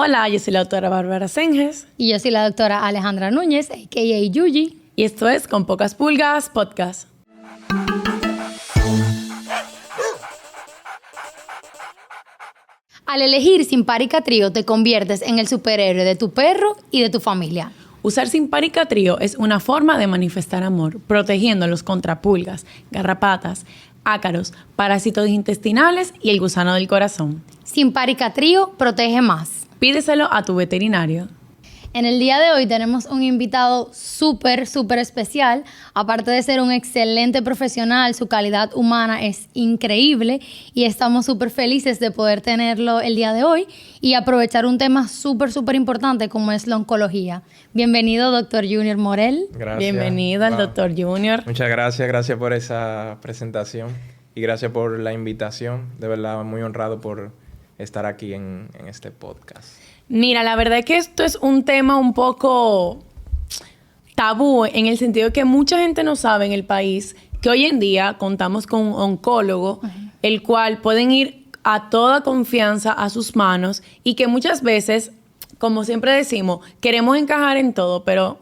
Hola, yo soy la doctora Bárbara Senges. Y yo soy la doctora Alejandra Núñez, a.k.a. Yuyi. Y esto es Con Pocas Pulgas Podcast. Al elegir Simparica Trio te conviertes en el superhéroe de tu perro y de tu familia. Usar Simparica Trio es una forma de manifestar amor, protegiéndolos contra pulgas, garrapatas, ácaros, parásitos intestinales y el gusano del corazón. Simparica Trio protege más. Pídeselo a tu veterinario. En el día de hoy tenemos un invitado súper especial. Aparte de ser un excelente profesional, su calidad humana es increíble y estamos súper felices de poder tenerlo el día de hoy y aprovechar un tema súper importante como es la oncología. Bienvenido, doctor Junior Morel. Gracias. Bienvenido al doctor Junior. Muchas gracias por esa presentación y gracias por la invitación. De verdad, muy honrado por estar aquí en este podcast. Mira, la verdad es que esto es un tema un poco tabú en el sentido de que mucha gente no sabe en el país que hoy en día contamos con un oncólogo, el cual pueden ir a toda confianza a sus manos y que muchas veces, como siempre decimos, queremos encajar en todo, pero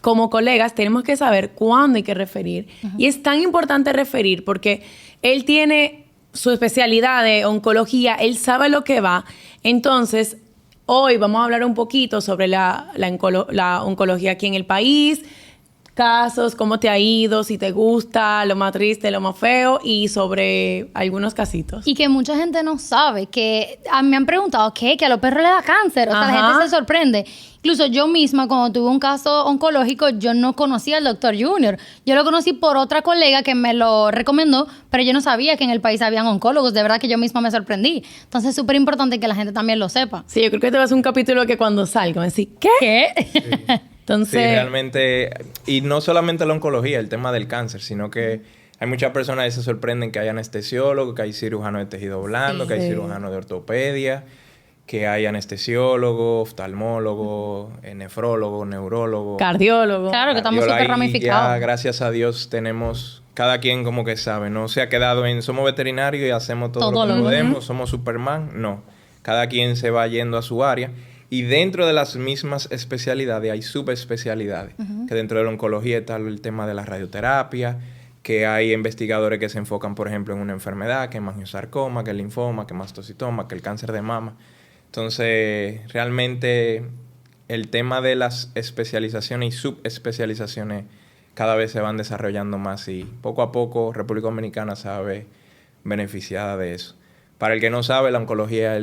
como colegas tenemos que saber cuándo hay que referir. Y es tan importante referir porque él tiene su especialidad de oncología, él sabe lo que va. Entonces, hoy vamos a hablar un poquito sobre la oncología aquí en el país, casos, cómo te ha ido, si te gusta, lo más triste, lo más feo y sobre algunos casitos. Y que mucha gente no sabe, que me han preguntado que a los perros les da cáncer, o sea, la gente se sorprende. Incluso yo misma, cuando tuve un caso oncológico, yo no conocía al doctor Junior. Yo lo conocí por otra colega que me lo recomendó, pero yo no sabía que en el país habían oncólogos. De verdad que yo misma me sorprendí. Entonces es súper importante que la gente también lo sepa. Sí, yo creo que te va a hacer un capítulo que cuando salga me decís, ¿qué? Sí. Entonces, sí, realmente, y no solamente la oncología, el tema del cáncer, sino que hay muchas personas que se sorprenden que hay anestesiólogos, que hay cirujanos de tejido blando, que hay cirujanos de ortopedia, que hay anestesiólogo, oftalmólogo, nefrólogo, neurólogo, cardiólogo. Claro, que estamos súper ramificados. Ya, gracias a Dios, tenemos cada quien como que sabe, no se ha quedado en somos veterinarios y hacemos todo lo que podemos, somos Superman, no. Cada quien se va yendo a su área y dentro de las mismas especialidades hay subespecialidades, que dentro de la oncología está el tema de la radioterapia, que hay investigadores que se enfocan, por ejemplo, en una enfermedad, que es mangiosarcoma, que es linfoma, que es mastocitoma, que es el cáncer de mama. Entonces, realmente el tema de las especializaciones y subespecializaciones cada vez se van desarrollando más y poco a poco República Dominicana se ve beneficiada de eso. Para el que no sabe, la oncología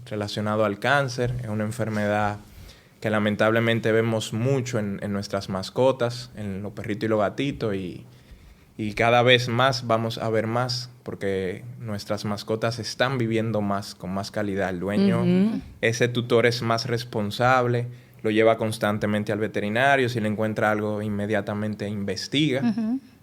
relacionado al cáncer es una enfermedad que lamentablemente vemos mucho en nuestras mascotas, en los perritos y los gatitos y cada vez más vamos a ver más porque nuestras mascotas están viviendo más, con más calidad. El dueño, ese tutor es más responsable, lo lleva constantemente al veterinario, si le encuentra algo inmediatamente investiga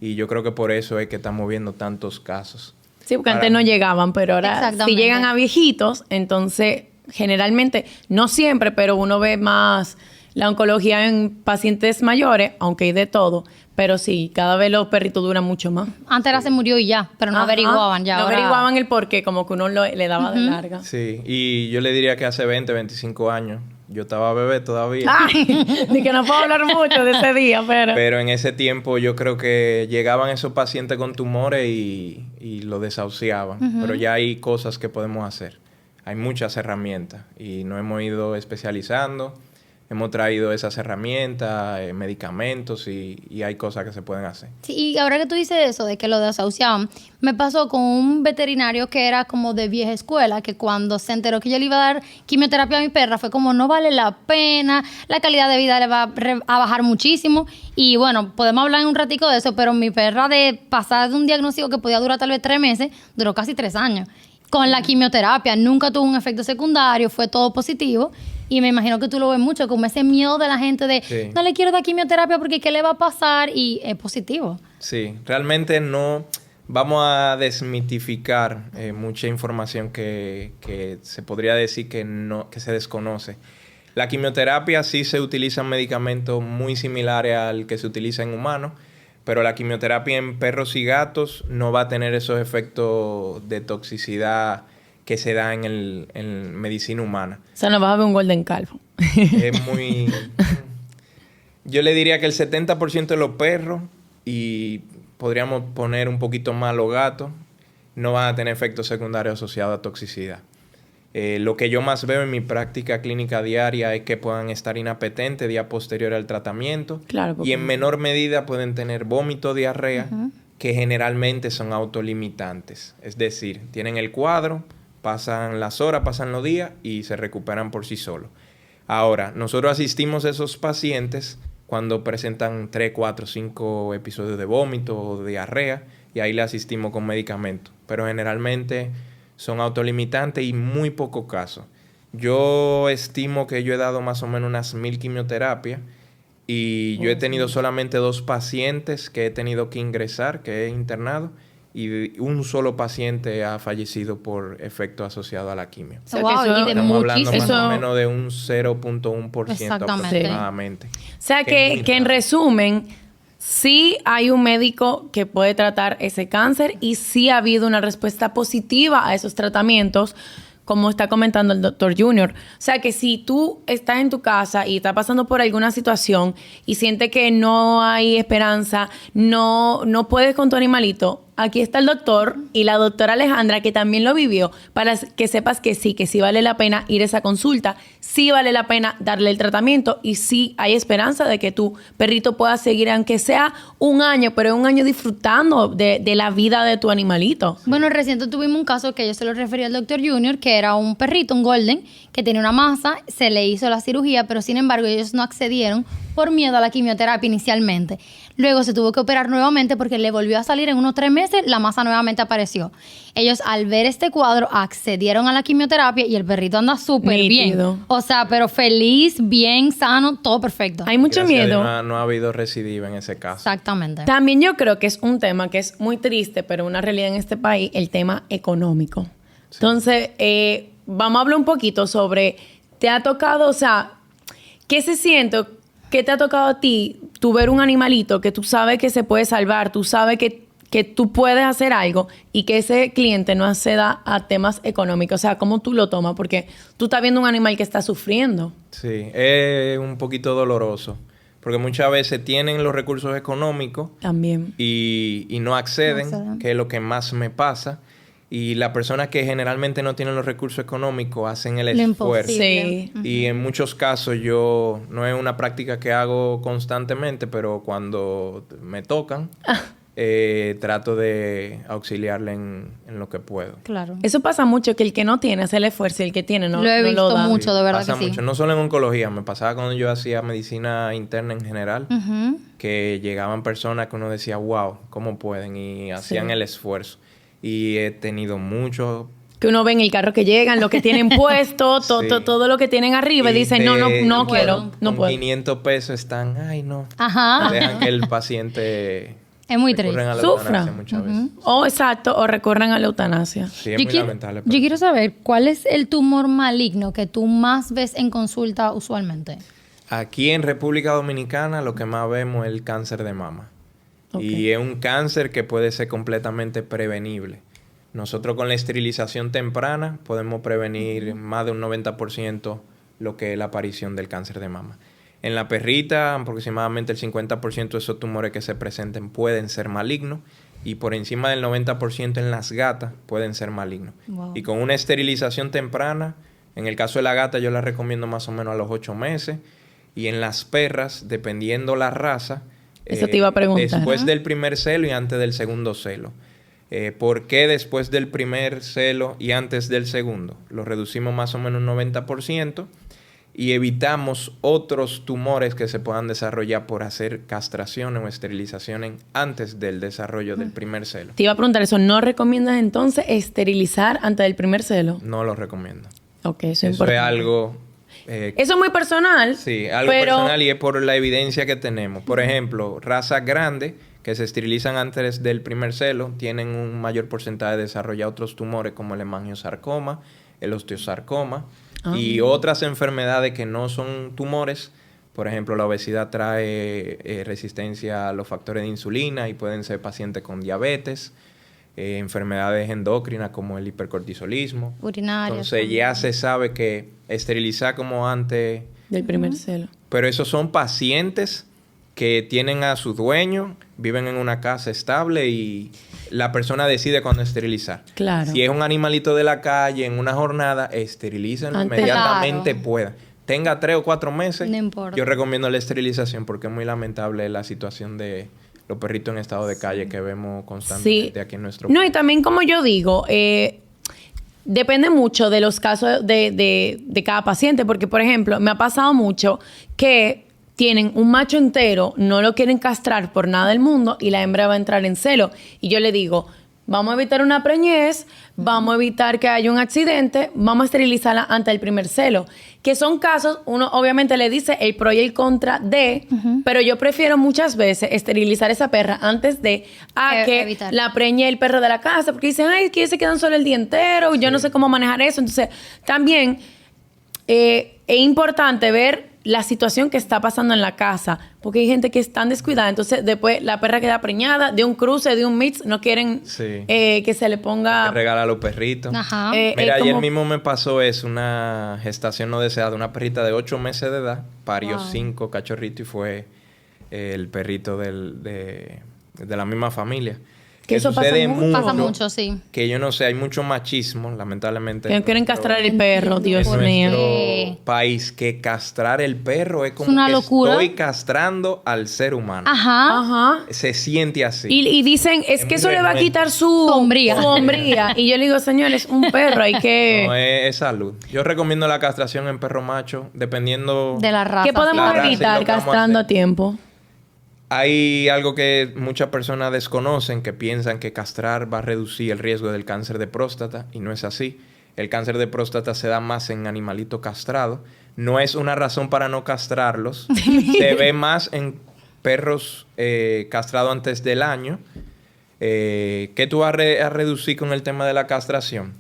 y yo creo que por eso es que estamos viendo tantos casos. Sí, porque antes no llegaban, pero ahora si llegan a viejitos, entonces generalmente, no siempre, pero uno ve más la oncología en pacientes mayores, aunque hay de todo. Pero sí, cada vez los perritos duran mucho más. Antes era se murió y ya, pero no averiguaban ya. No ahora averiguaban el porqué, como que uno le daba de larga. Sí, y yo le diría que hace 20, 25 años, yo estaba bebé todavía. Ay, ni que no puedo hablar mucho de ese día, pero... Pero en ese tiempo yo creo que llegaban esos pacientes con tumores y lo desahuciaban. Pero ya hay cosas que podemos hacer. Hay muchas herramientas y nos hemos ido especializando. Hemos traído esas herramientas, medicamentos y hay cosas que se pueden hacer. Sí, y ahora que tú dices eso, de que lo desahuciaban, me pasó con un veterinario que era como de vieja escuela, que cuando se enteró que yo le iba a dar quimioterapia a mi perra, fue como, no vale la pena, la calidad de vida le va a bajar muchísimo. Y bueno, podemos hablar en un ratico de eso, pero mi perra de pasar de un diagnóstico que podía durar tal vez 3 meses, duró casi 3 años. Con la quimioterapia, nunca tuvo un efecto secundario, fue todo positivo. Y me imagino que tú lo ves mucho, como ese miedo de la gente de no le quiero dar quimioterapia porque ¿qué le va a pasar? Y es positivo. Sí, realmente no vamos a desmitificar mucha información que se podría decir que se desconoce. La quimioterapia sí se utilizan medicamentos muy similares al que se utiliza en humanos, pero la quimioterapia en perros y gatos no va a tener esos efectos de toxicidad que se da en medicina humana. O sea, no vas a ver un golden calvo. Es muy... Yo le diría que el 70% de los perros, y podríamos poner un poquito más los gatos, no van a tener efectos secundarios asociados a toxicidad. Lo que yo más veo en mi práctica clínica diaria es que puedan estar inapetentes día posterior al tratamiento. Claro, y en menor medida pueden tener vómito, diarrea, que generalmente son autolimitantes. Es decir, tienen el cuadro, pasan las horas, pasan los días y se recuperan por sí solos. Ahora, nosotros asistimos a esos pacientes cuando presentan 3, 4, 5 episodios de vómito o diarrea, y ahí le asistimos con medicamentos. Pero generalmente son autolimitantes y muy pocos casos. Yo estimo que yo he dado más o menos unas 1000 quimioterapias y yo he tenido solamente 2 pacientes que he tenido que ingresar, que he internado, y un solo paciente ha fallecido por efecto asociado a la quimio. O sea, Wow, que eso- y de Estamos hablando más muchísimo. o menos de un 0.1% Exactamente. aproximadamente. O sea, que en resumen, sí hay un médico que puede tratar ese cáncer y sí ha habido una respuesta positiva a esos tratamientos, como está comentando el doctor Junior. O sea, que si tú estás en tu casa y estás pasando por alguna situación y sientes que no hay esperanza, no puedes con tu animalito, aquí está el doctor y la doctora Alejandra, que también lo vivió, para que sepas que sí vale la pena ir a esa consulta, sí vale la pena darle el tratamiento y sí hay esperanza de que tu perrito pueda seguir, aunque sea un año, pero un año disfrutando de la vida de tu animalito. Bueno, reciente tuvimos un caso que yo se lo refería al doctor Junior, que era un perrito, un golden, que tenía una masa, se le hizo la cirugía, pero sin embargo ellos no accedieron por miedo a la quimioterapia inicialmente. Luego se tuvo que operar nuevamente porque le volvió a salir en unos 3 meses, la masa nuevamente apareció. Ellos al ver este cuadro accedieron a la quimioterapia y el perrito anda súper bien. Nítido. O sea, pero feliz, bien, sano, todo perfecto. Hay mucho Gracias a miedo. Dios no ha habido recidiva en ese caso. Exactamente. También yo creo que es un tema que es muy triste, pero una realidad en este país, el tema económico. Sí. Entonces, vamos a hablar un poquito sobre, ¿te ha tocado, o sea, qué se siente, qué te ha tocado a ti, tú ver un animalito que tú sabes que se puede salvar, tú sabes que tú puedes hacer algo y que ese cliente no acceda a temas económicos? O sea, ¿cómo tú lo tomas? Porque tú estás viendo un animal que está sufriendo. Sí, es un poquito doloroso, porque muchas veces tienen los recursos económicos También. y no acceden, No acceden. que es lo que más me pasa. Y las personas que generalmente no tienen los recursos económicos hacen el Lo esfuerzo. imposible. Sí. Y en muchos casos yo, no es una práctica que hago constantemente, pero cuando me tocan, trato de auxiliarle en lo que puedo. Claro. Eso pasa mucho, que el que no tiene hace el esfuerzo y el que tiene no Lo he no visto da. mucho, de verdad Pasa que sí. mucho, no solo en oncología, me pasaba cuando yo hacía medicina interna en general, Ujú. que llegaban personas que uno decía, wow, ¿cómo pueden? Y hacían Sí. el esfuerzo. Y he tenido mucho... Que uno ve en el carro que llegan, lo que tienen puesto, Sí. todo lo que tienen arriba y dicen, no No quiero, puedo. no con puedo. 500 pesos están, ay no. Ajá. Dejan que el paciente... Es muy recurren triste. a la Sufra. eutanasia muchas veces. O exacto, o recorran a la eutanasia. Sí, es muy lamentable. yo quiero saber, ¿cuál es el tumor maligno que tú más ves en consulta usualmente? Aquí en República Dominicana lo que más vemos es el cáncer de mama. Ok. Y es un cáncer que puede ser completamente prevenible. Nosotros con la esterilización temprana podemos prevenir más de un 90% lo que es la aparición del cáncer de mama. En la perrita, aproximadamente el 50% de esos tumores que se presenten pueden ser malignos y por encima del 90% en las gatas pueden ser malignos. Wow. Y con una esterilización temprana, en el caso de la gata yo la recomiendo más o menos a los 8 meses y en las perras, dependiendo la raza, Eso te iba a preguntar. después del primer celo y antes del segundo celo. ¿Por qué después del primer celo y antes del segundo? Lo reducimos más o menos un 90% y evitamos otros tumores que se puedan desarrollar por hacer castraciones o esterilizaciones antes del desarrollo del primer celo. Te iba a preguntar eso, ¿no recomiendas entonces esterilizar antes del primer celo? No lo recomiendo. Ok, eso es Eso importante. es algo... Eso es muy personal. Sí, algo pero personal y es por la evidencia que tenemos. Por ejemplo, razas grandes que se esterilizan antes del primer celo tienen un mayor porcentaje de desarrollar otros tumores como el hemangiosarcoma, el osteosarcoma y otras enfermedades que no son tumores. Por ejemplo, la obesidad trae resistencia a los factores de insulina y pueden ser pacientes con diabetes. enfermedades endócrinas como el hipercortisolismo. Urinarias. Entonces ya se sabe que esterilizar como antes... Del primer celo. Pero esos son pacientes que tienen a su dueño, viven en una casa estable y la persona decide cuándo esterilizar. Claro. Si es un animalito de la calle en una jornada, esterilícenlo Antes. inmediatamente Claro. pueda. Tenga 3 o 4 meses, No importa. yo recomiendo la esterilización porque es muy lamentable la situación de los perritos en estado de calle que vemos constantemente aquí en nuestro No, país. y también como yo digo, depende mucho de los casos de cada paciente, porque por ejemplo, me ha pasado mucho que tienen un macho entero, no lo quieren castrar por nada del mundo y la hembra va a entrar en celo. Y yo le digo, vamos a evitar una preñez, vamos a evitar que haya un accidente, vamos a esterilizarla antes del primer celo. Que son casos, uno obviamente le dice el pro y el contra de, pero yo prefiero muchas veces esterilizar esa perra antes de que evitar. la preñe el perro de la casa, porque dicen, ay, que ellos se quedan solo el día entero, yo no sé cómo manejar eso. Entonces, también es importante ver la situación que está pasando en la casa, porque hay gente que es tan descuidada, entonces después la perra queda preñada de un cruce, de un mix, no quieren Sí. que se le Que ponga... regala a los perritos. Ajá. Mira, ayer como- mismo me pasó eso, una gestación no deseada, una perrita de 8 meses de edad, parió Wow. 5 cachorritos y fue el perrito de la misma familia. Que eso pasa mucho. Pasa mucho, sí. Que yo no sé, hay mucho machismo, lamentablemente. Que no quieren castrar el perro, Dios en mío. nuestro país, que castrar el perro es como una que locura. estoy castrando al ser humano. Ajá. Ajá. Se siente así. Y dicen, es Es que muy eso le va a renuente. quitar su Sombría. su hombría. Y yo le digo, señores, un perro, hay que... No, es salud. Yo recomiendo la castración en perro macho, dependiendo... De la raza. ¿Qué podemos La raza y evitar lo que vamos a castrando a hacer. tiempo? Hay algo que muchas personas desconocen, que piensan que castrar va a reducir el riesgo del cáncer de próstata, y no es así. El cáncer de próstata se da más en animalitos castrados. No es una razón para no castrarlos. Se ve más en perros castrados antes del año. ¿Qué tú vas a reducir con el tema de la castración?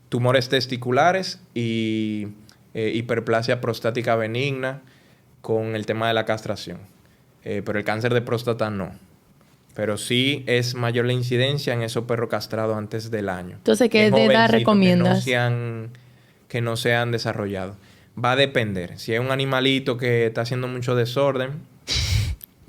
Tumores testiculares y hiperplasia prostática benigna con el tema de la castración. Pero el cáncer de próstata no. Pero sí es mayor la incidencia en esos perros castrados antes del año. Entonces, ¿qué En de edad jovencitos recomiendas? Que no se han desarrollado. Va a depender. Si es un animalito que está haciendo mucho desorden,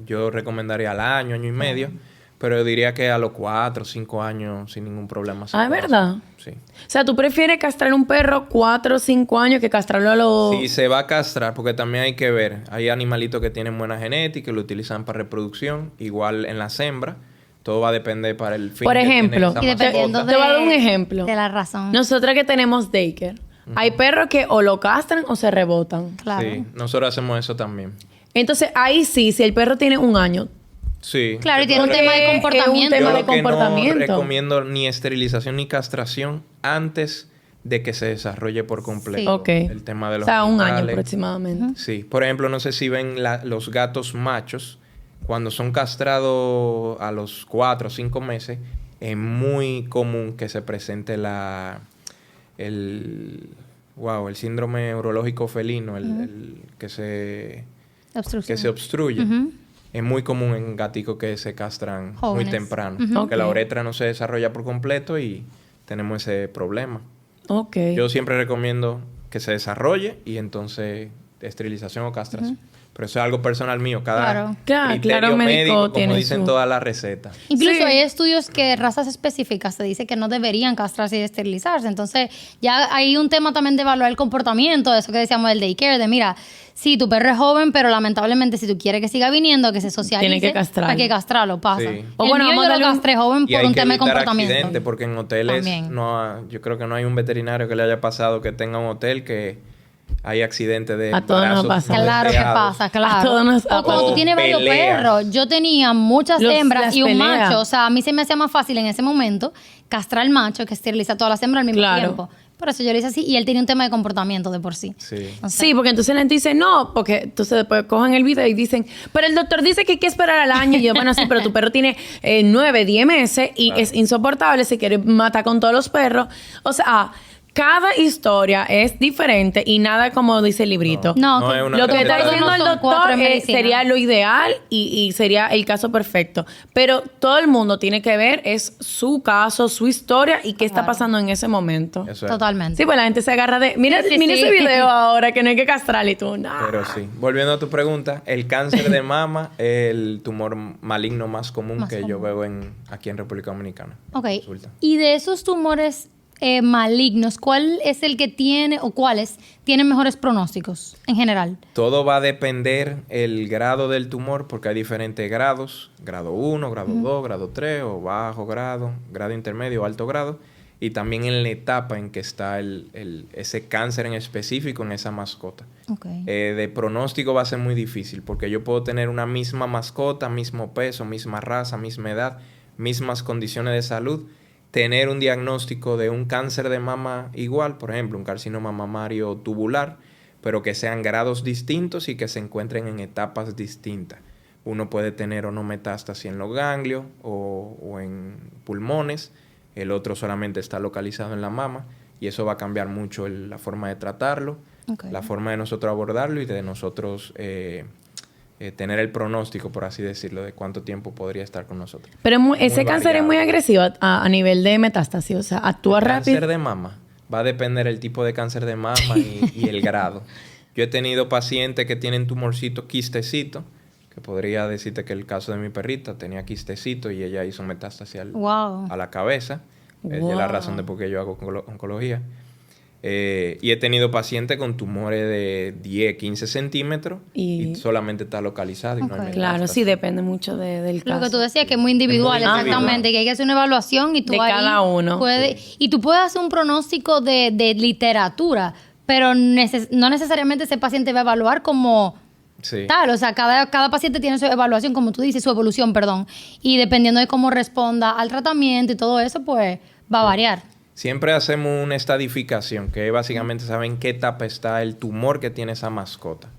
yo recomendaría al año, año y medio. Pero yo diría que a los 4 o 5 años sin ningún problema. se Ah, ¿es puede verdad? hacer. Sí. O sea, ¿tú prefieres castrar un perro 4 o 5 años que castrarlo a los... Si se va a castrar, porque también hay que ver, hay animalitos que tienen buena genética y lo utilizan para reproducción, igual en las hembras, todo va a depender para el fin. Por que tiene ejemplo, esa Y dependiendo mascota. Te voy a dar un ejemplo. De la razón. Nosotras que tenemos daycare, hay perros que o lo castran o se rebotan. Claro. Sí, nosotros hacemos eso también. Entonces, ahí sí, si el perro tiene 1 año. Sí. Claro, y tiene un Porque tema de es un comportamiento. tema Yo de lo que comportamiento. no recomiendo ni esterilización ni castración antes de que se desarrolle por completo Sí. Ok. el tema de O los sea, 1 año genitales. aproximadamente. Sí, por ejemplo, no sé si ven los gatos machos, cuando son castrados a los 4 o 5 meses, es muy común que se presente el síndrome urológico felino, el que se Obstrucción. obstruye. Ujú. Es muy común en gaticos que se castran Jóvenes. muy temprano, Ujú. porque la Ok. uretra no se desarrolla por completo y tenemos ese problema. Ok. Yo siempre recomiendo que se desarrolle y entonces esterilización o castración. Pero eso es algo personal mío. Claro. Claro, criterio médico médico, como tiene dicen su- todas las recetas. Incluso Sí. hay estudios que razas específicas se dice que no deberían castrarse y esterilizarse. Entonces, ya hay un tema también de evaluar el comportamiento, eso que decíamos del daycare, de mira, sí, tu perro es joven, pero lamentablemente si tú quieres que siga viniendo, que se socialice, Tiene que castrarlo. hay que castrarlo, pasa. Sí. O El bueno, mío vamos a yo darle lo un- castré joven Y por hay un que tema de evitar comportamiento. accidentes porque en hoteles También. yo creo que no hay un veterinario que le haya pasado que tenga un hotel que hay accidentes de A todos nos embarazos pasa. no Claro que deseados. pasa, claro. A todos nos ha o cuando pasado. tú tienes varios Peleas. perros. Yo tenía muchas hembras las y un peleas. macho. O sea, a mí se me hacía más fácil en ese momento castrar al macho que esterilizar todas las hembras al mismo Claro. tiempo. Por eso yo lo hice así. Y él tenía un tema de comportamiento de por sí. Sí. Entonces, Sí, porque entonces la gente dice, no, porque entonces después cogen el video y dicen, pero el doctor dice que hay que esperar al año. Y yo, bueno, sí, pero tu perro tiene 9, 10 meses y Claro. es insoportable, se quiere matar con todos los perros. O sea, cada historia es diferente y nada como dice el librito. No es una Lo que receta. está diciendo el Son doctor cuatro en medicina. sería lo ideal y sería el caso perfecto. Pero todo el mundo tiene que ver es su caso, su historia y qué está pasando en ese momento. Eso es. Totalmente. Sí, pues la gente se agarra de... Mira, Sí, mira sí. ese video ahora que no hay que castrar y tú, no. Pero sí. Volviendo a tu pregunta, el cáncer de mama es el tumor maligno más común Más que yo común. veo aquí en República Dominicana. Ok. Resulta. Y de esos tumores malignos, ¿cuál es el que tiene o cuáles tienen mejores pronósticos en general? Todo va a depender el grado del tumor porque hay diferentes grados. Grado 1, grado 2, grado 3 o bajo grado, grado intermedio o alto grado. Y también en la etapa en que está ese cáncer en específico en esa mascota. Ok. De pronóstico va a ser muy difícil porque yo puedo tener una misma mascota, mismo peso, misma raza, misma edad, mismas condiciones de salud, tener un diagnóstico de un cáncer de mama igual, por ejemplo, un carcinoma mamario tubular, pero que sean grados distintos y que se encuentren en etapas distintas. Uno puede tener o no metástasis en los ganglios o en pulmones, el otro solamente está localizado en la mama y eso va a cambiar mucho la forma de tratarlo, Ok. la forma de nosotros abordarlo y de nosotros tener el pronóstico, por así decirlo, de cuánto tiempo podría estar con nosotros. Pero ese Muy cáncer es variado. muy agresivo a nivel de metástasis, o sea, actúa Cáncer rápido. de mama. Va a depender el tipo de cáncer de mama y el grado. Yo he tenido pacientes que tienen tumorcito, quistecito, que podría decirte que el caso de mi perrita tenía quistecito y ella hizo metástasis Wow. a la cabeza. Es Wow. la razón de por qué yo hago oncología. Y he tenido pacientes con tumores de 10, 15 centímetros y solamente está localizado y no hay Ok. Claro, metástasis. sí, depende mucho del caso. Lo que tú decías que es muy individual, Es muy exactamente, individual. que hay que hacer una evaluación y tú De ahí cada uno. puedes, y tú puedes hacer un pronóstico de literatura, pero no necesariamente ese paciente va a evaluar como Sí. tal, o sea, cada paciente tiene su evaluación, como tú dices, su evolución, perdón, y dependiendo de cómo responda al tratamiento y todo eso, pues va a variar. Siempre hacemos una estadificación, que es básicamente saber en qué etapa está el tumor que tiene esa mascota.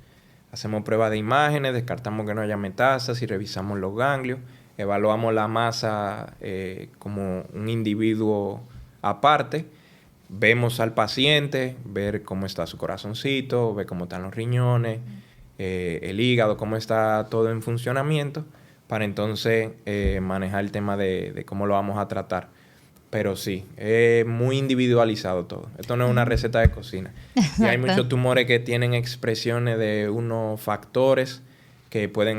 Hacemos pruebas de imágenes, descartamos que no haya metástasis, revisamos los ganglios, evaluamos la masa como un individuo aparte, vemos al paciente, ver cómo está su corazoncito, ver cómo están los riñones, el hígado, cómo está todo en funcionamiento, para entonces manejar el tema de cómo lo vamos a tratar. Pero sí, es muy individualizado todo. Esto no es una receta de cocina. Y hay muchos tumores que tienen expresiones de unos factores que pueden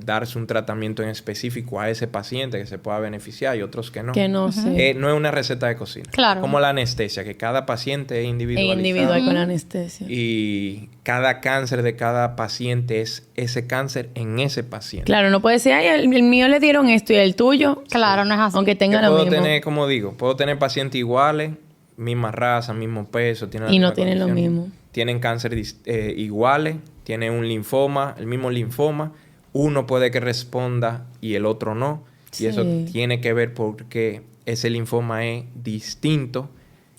darse un tratamiento en específico a ese paciente que se pueda beneficiar y otros que no. Que no sé. No es una receta de cocina. Claro. Como la anestesia, que cada paciente es Es individualizado. individual con la anestesia. Y cada cáncer de cada paciente es ese cáncer en ese paciente. Claro, no puede ser, ay, el mío le dieron esto y el tuyo. Claro, no es así. Aunque tenga Yo lo puedo mismo. tener, como digo, puedo tener pacientes iguales, misma raza, mismo peso, tienen la Y no misma tienen lo condición. mismo. Tienen cáncer iguales, tienen un linfoma, el mismo linfoma. Uno puede que responda y el otro no. Sí. Y eso tiene que ver porque ese linfoma es distinto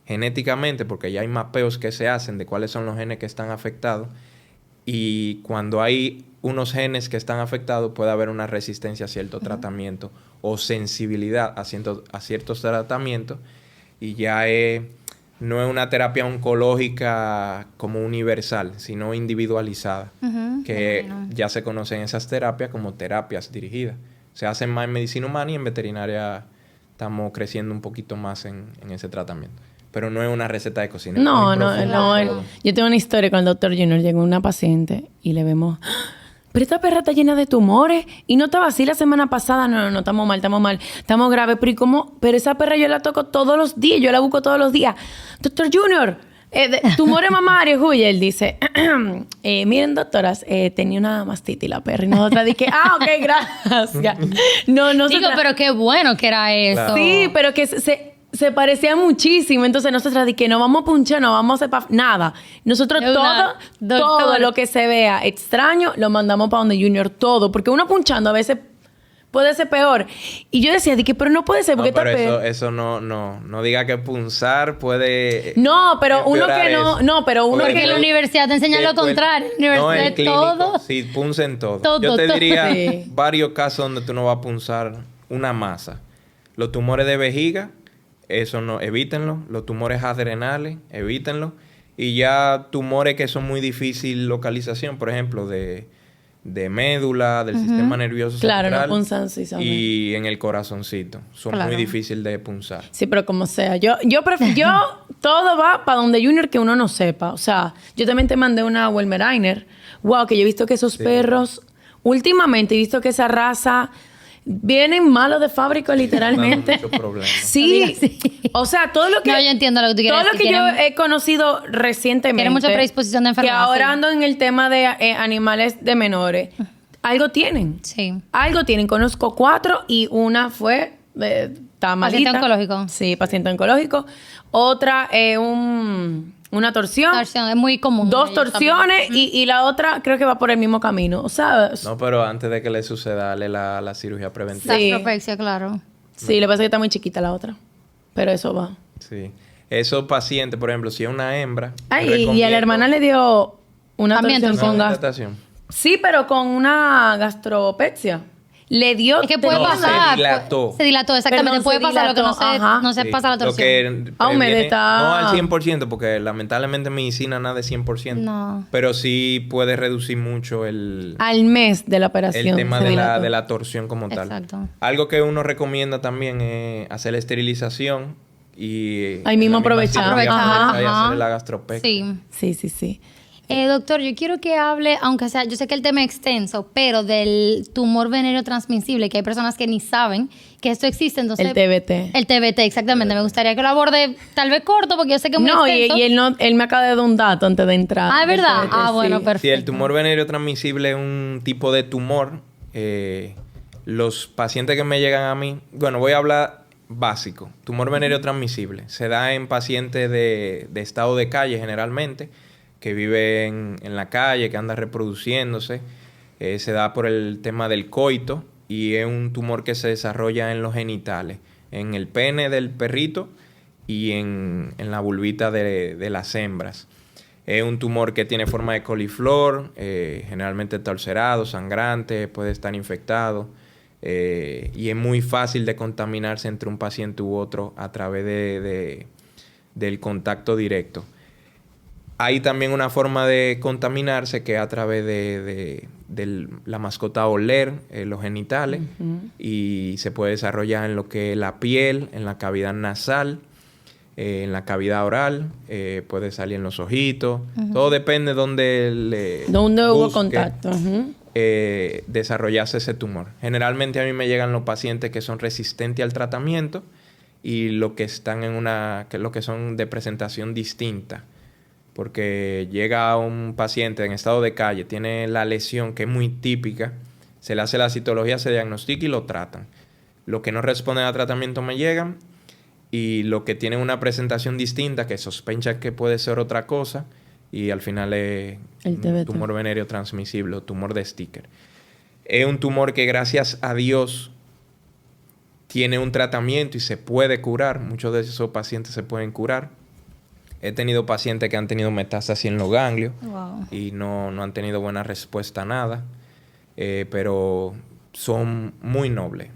genéticamente, porque ya hay mapeos que se hacen de cuáles son los genes que están afectados. Y cuando hay unos genes que están afectados, puede haber una resistencia a cierto tratamiento o sensibilidad a ciertos tratamientos. Y ya no es una terapia oncológica como universal, sino individualizada, que ya se conocen esas terapias como terapias dirigidas. Se hacen más en medicina humana y en veterinaria estamos creciendo un poquito más en ese tratamiento. Pero no es una receta de cocina. No, es muy profundo todo. Yo tengo una historia con el doctor Junior. Llegó una paciente y le vemos... Pero esta perra está llena de tumores y no estaba así la semana pasada. No, estamos mal, estamos graves. Pero ¿y cómo? Pero esa perra yo la toco todos los días, yo la busco todos los días. Doctor Junior, tumores mamarios, uy, él dice, miren doctoras, tenía una mastitis la perra y nosotras dije, ok, gracias. No, Digo, pero qué bueno que era eso. Claro. Sí, pero que se parecía muchísimo. Entonces nosotros dije, no vamos a punchar, no vamos a hacer nada. Nosotros De una, todo doctor. lo que se vea extraño, lo mandamos para donde Junior, todo. Porque uno punchando a veces puede ser peor. Y yo decía, dije, pero no puede ser, porque No, está pero peor. eso no diga que punzar puede... No, pero uno empeorar que no... eso. No, pero uno Porque Porque que en la no... universidad te enseñan lo Después- contrario. En la no, universidad en clínico, todo. sí, puncen todo. Todo, Yo te todo. diría Sí. varios casos donde tú no vas a punzar una masa. Los tumores de vejiga, eso no, evítenlo. Los tumores adrenales, evítenlo. Y ya tumores que son muy difícil localización, por ejemplo, de médula, del sistema nervioso Claro, central. no punzan, sí, saben. Y en el corazoncito. Son muy difíciles de punzar. Sí, pero como sea. Yo todo va para donde Junior que uno no sepa. O sea, yo también te mandé una Weimaraner. Wow, que yo he visto que esos perros... Últimamente he visto que esa raza... Vienen malos de fábrica, literalmente. Muchos problemas. Sí. O sea, todo lo que... No, yo entiendo lo que tú quieres Todo lo que yo he conocido recientemente... Tiene mucha predisposición de enfermedad. Que ahora sí. ando en el tema de animales de menores. Algo tienen. Sí. Algo tienen. Conozco 4 y una fue... está malita. Paciente oncológico. Sí, paciente oncológico. Otra, una torsión. Torsión, es muy común. 2 torsiones y la otra creo que va por el mismo camino. O sea... No, pero antes de que le suceda, dale la cirugía preventiva. Sí. Gastropexia, claro. Sí, le pasa que está muy chiquita la otra. Pero eso va. Sí. Esos pacientes, por ejemplo, si es una hembra... Ay, y a la hermana le dio una También torsión con gas. dilatación. Sí, pero con una gastropexia. Le dio... Es que puede No, pasar. se dilató. Se dilató, exactamente. Perdón, puede se pasar lo que dilató, ajá. no se Sí, pasa la lo torsión. que Ahmed previene- está- No al 100%, porque lamentablemente en medicina nada es 100%. No. Pero sí puede reducir mucho el Al mes de la operación. tema se de dilató. de la torsión como tal. Exacto. Algo que uno recomienda también es hacer la esterilización y... Ahí mismo en la misma aprovechar. cirugía Ajá. aprovechar y Ajá. hacer la gastropexia. Sí. Sí, sí, sí. Doctor, yo quiero que hable, aunque sea, yo sé que el tema es extenso, pero del tumor venéreo transmisible, que hay personas que ni saben que esto existe, entonces... El TBT. El TBT, exactamente. Me gustaría que lo aborde tal vez corto, porque yo sé que es muy No, extenso. él me acaba de dar un dato antes de entrar. Ah, ¿es del verdad? TBT, Ah, bueno, sí. perfecto. Si el tumor venéreo transmisible es un tipo de tumor, los pacientes que me llegan a mí, bueno, voy a hablar básico. Tumor venéreo transmisible se da en pacientes de estado de calle generalmente, que viven en la calle, que anda reproduciéndose. Se da por el tema del coito y es un tumor que se desarrolla en los genitales, en el pene del perrito y en la vulvita de las hembras. Es un tumor que tiene forma de coliflor, generalmente está ulcerado, sangrante, puede estar infectado y es muy fácil de contaminarse entre un paciente u otro a través del contacto directo. Hay también una forma de contaminarse que es a través de la mascota oler los genitales y se puede desarrollar en lo que es la piel, en la cavidad nasal, en la cavidad oral, puede salir en los ojitos. Todo depende de ¿Dónde hubo busque, contacto? desarrollarse ese tumor. Generalmente a mí me llegan los pacientes que son resistentes al tratamiento y los que están lo que son de presentación distinta. Porque llega un paciente en estado de calle, tiene la lesión que es muy típica, se le hace la citología, se diagnostica y lo tratan. Los que no responden al tratamiento me llegan y los que tienen una presentación distinta, que sospechan que puede ser otra cosa y al final es El un TBT. tumor venéreo transmisible o tumor de Sticker. Es un tumor que gracias a Dios tiene un tratamiento y se puede curar. Muchos de esos pacientes se pueden curar. He tenido pacientes que han tenido metástasis en los ganglios Wow. y no han tenido buena respuesta a nada, pero son muy nobles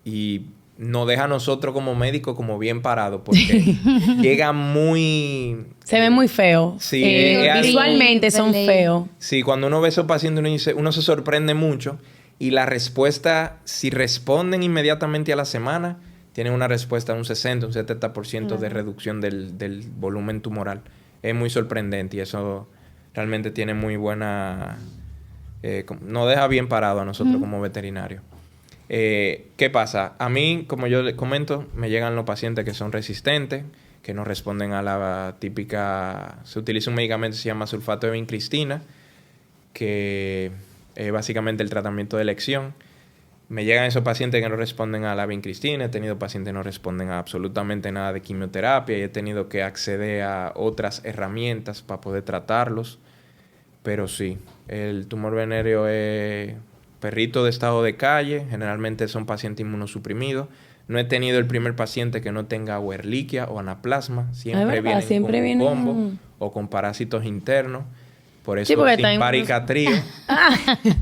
y nos deja a nosotros como médicos como bien parados porque llegan muy... Se ve muy feo. Sí, es algo- Visualmente son Horrible. feos. Sí, cuando uno ve a esos pacientes uno se sorprende mucho y la respuesta, si responden inmediatamente a la semana, tienen una respuesta de un 60, un 70% de reducción del volumen tumoral. Es muy sorprendente y eso realmente tiene muy buena... nos deja bien parado a nosotros como veterinarios. ¿Qué pasa? A mí, como yo les comento, me llegan los pacientes que son resistentes, que no responden a la típica... Se utiliza un medicamento que se llama sulfato de vincristina, que es básicamente el tratamiento de elección. Me llegan esos pacientes que no responden a la vincristina, he tenido pacientes que no responden a absolutamente nada de quimioterapia y he tenido que acceder a otras herramientas para poder tratarlos. Pero sí, el tumor venéreo es perrito de estado de calle, generalmente son pacientes inmunosuprimidos. No he tenido el primer paciente que no tenga o Ehrlichia o anaplasma, siempre verdad, vienen siempre con un vienen- combo o con parásitos internos. Por eso, Sí, porque sin está paricatrío,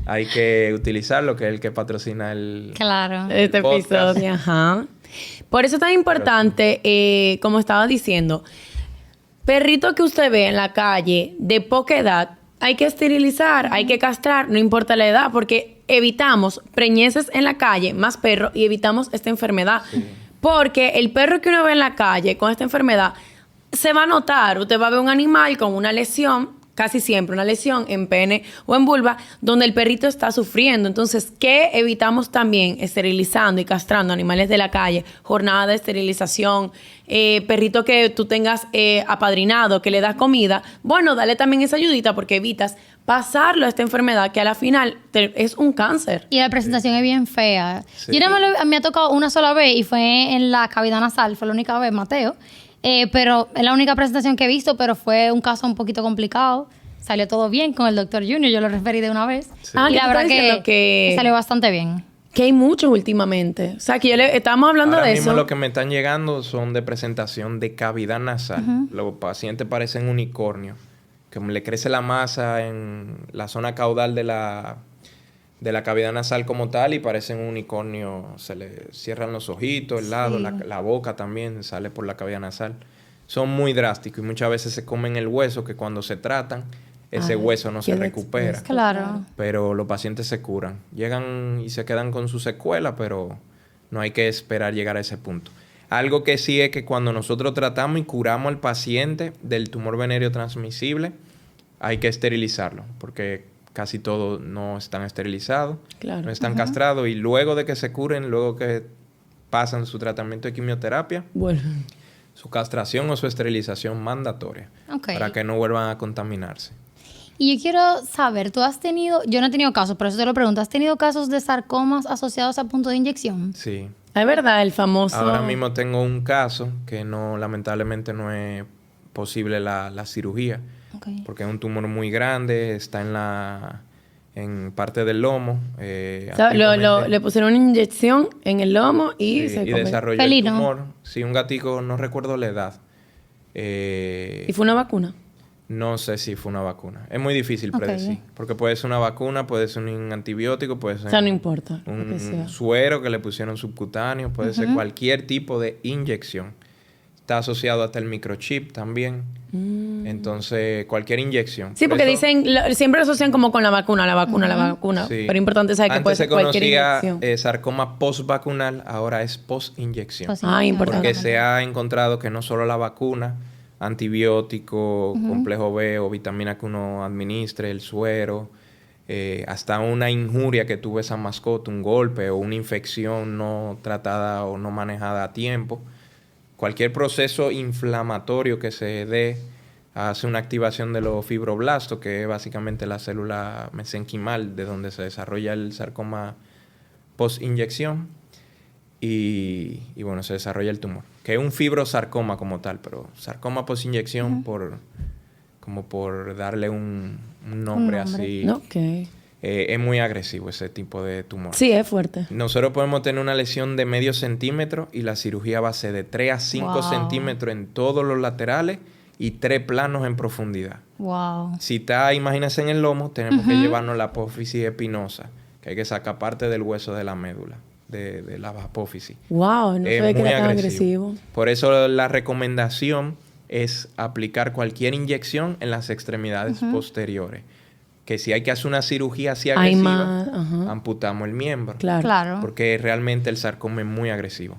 hay que utilizarlo, que es el que patrocina el Claro. este podcast. episodio. Ajá. Por eso es tan importante, como estaba diciendo, perrito que usted ve en la calle de poca edad, hay que esterilizar, hay que castrar, no importa la edad, porque evitamos preñeces en la calle, más perros, y evitamos esta enfermedad. Porque el perro que uno ve en la calle con esta enfermedad, se va a notar. Usted va a ver un animal con una lesión, casi siempre una lesión en pene o en vulva, donde el perrito está sufriendo. Entonces, ¿qué evitamos también? Esterilizando y castrando animales de la calle, jornada de esterilización, perrito que tú tengas apadrinado, que le das comida. Bueno, dale también esa ayudita porque evitas pasarlo a esta enfermedad que a la final es un cáncer. Y la presentación es bien fea. Sí. Yo nada más me ha tocado una sola vez y fue en la cavidad nasal, fue la única vez, Mateo. Pero es la única presentación que he visto, pero fue un caso un poquito complicado. Salió todo bien con el Dr. Junior, yo lo referí de una vez. Sí. Ah, Y que la tú verdad estás diciendo que salió bastante bien. Que hay muchos últimamente. O sea, que estábamos hablando Ahora de mismo eso. lo que me están llegando son de presentación de cavidad nasal. Los pacientes parecen unicornio. Que le crece la masa en la zona caudal de la cavidad nasal como tal y parecen un unicornio. Se le cierran los ojitos, el lado, la boca también sale por la cavidad nasal. Son muy drásticos y muchas veces se comen el hueso que cuando se tratan, ese hueso no se queda recupera. expuesto. Claro. Pero los pacientes se curan. Llegan y se quedan con su secuela, pero no hay que esperar llegar a ese punto. Algo que sí es que cuando nosotros tratamos y curamos al paciente del tumor venéreo transmisible, hay que esterilizarlo, porque casi todos no están esterilizados, Claro. no están castrados, y luego de que se curen, luego que pasan su tratamiento de quimioterapia, Bueno. su castración o su esterilización mandatoria, Ok. para que no vuelvan a contaminarse. Y yo quiero saber, tú has tenido, yo no he tenido casos, pero eso te lo pregunto, ¿has tenido casos de sarcomas asociados a punto de inyección? Sí. Es verdad, el famoso... Ahora mismo tengo un caso que no, lamentablemente no es posible la cirugía, Ok. porque es un tumor muy grande, está en parte del lomo. O sea, antiguamente. le pusieron una inyección en el lomo y Sí, se y come. desarrolló Felino. el tumor. Sí, un gatico, no recuerdo la edad. ¿Y fue una vacuna? No sé si fue una vacuna. Es muy difícil Ok. predecir, porque puede ser una vacuna, puede ser un antibiótico, puede ser O sea, no importa lo que sea. un suero que le pusieron subcutáneo, puede ser cualquier tipo de inyección. Está asociado hasta el microchip también. Entonces, cualquier inyección. Sí, Por porque eso, dicen, siempre lo asocian como con la vacuna, la vacuna. sí. Pero es importante saber que puede Antes se ser cualquier conocía inyección. sarcoma postvacunal, ahora es postinyección. Pues sí, Ah, importante. Porque se ha encontrado que no solo la vacuna, antibiótico, complejo B o vitamina que uno administre, el suero, hasta una injuria que tuvo esa mascota, un golpe o una infección no tratada o no manejada a tiempo. Cualquier proceso inflamatorio que se dé hace una activación de los fibroblastos, que es básicamente la célula mesenquimal de donde se desarrolla el sarcoma post-inyección. Y bueno, se desarrolla el tumor. Que es un fibrosarcoma como tal, pero sarcoma post-inyección como por darle un nombre así. Ok. Es muy agresivo ese tipo de tumor. Sí, es fuerte. Nosotros podemos tener una lesión de medio centímetro y la cirugía va a ser de 3 a 5 Wow. centímetros en todos los laterales y 3 planos en profundidad. Wow. Si está, imagínense en el lomo, tenemos que llevarnos la apófisis espinosa, que hay que sacar parte del hueso de la médula, de la apófisis. Wow, no Es sabía que muy era tan agresivo. agresivo. Por eso la recomendación es aplicar cualquier inyección en las extremidades posteriores. Que si hay que hacer una cirugía así Hay agresiva, más, ajá. amputamos el miembro. Claro. Claro. Porque realmente el sarcoma es muy agresivo.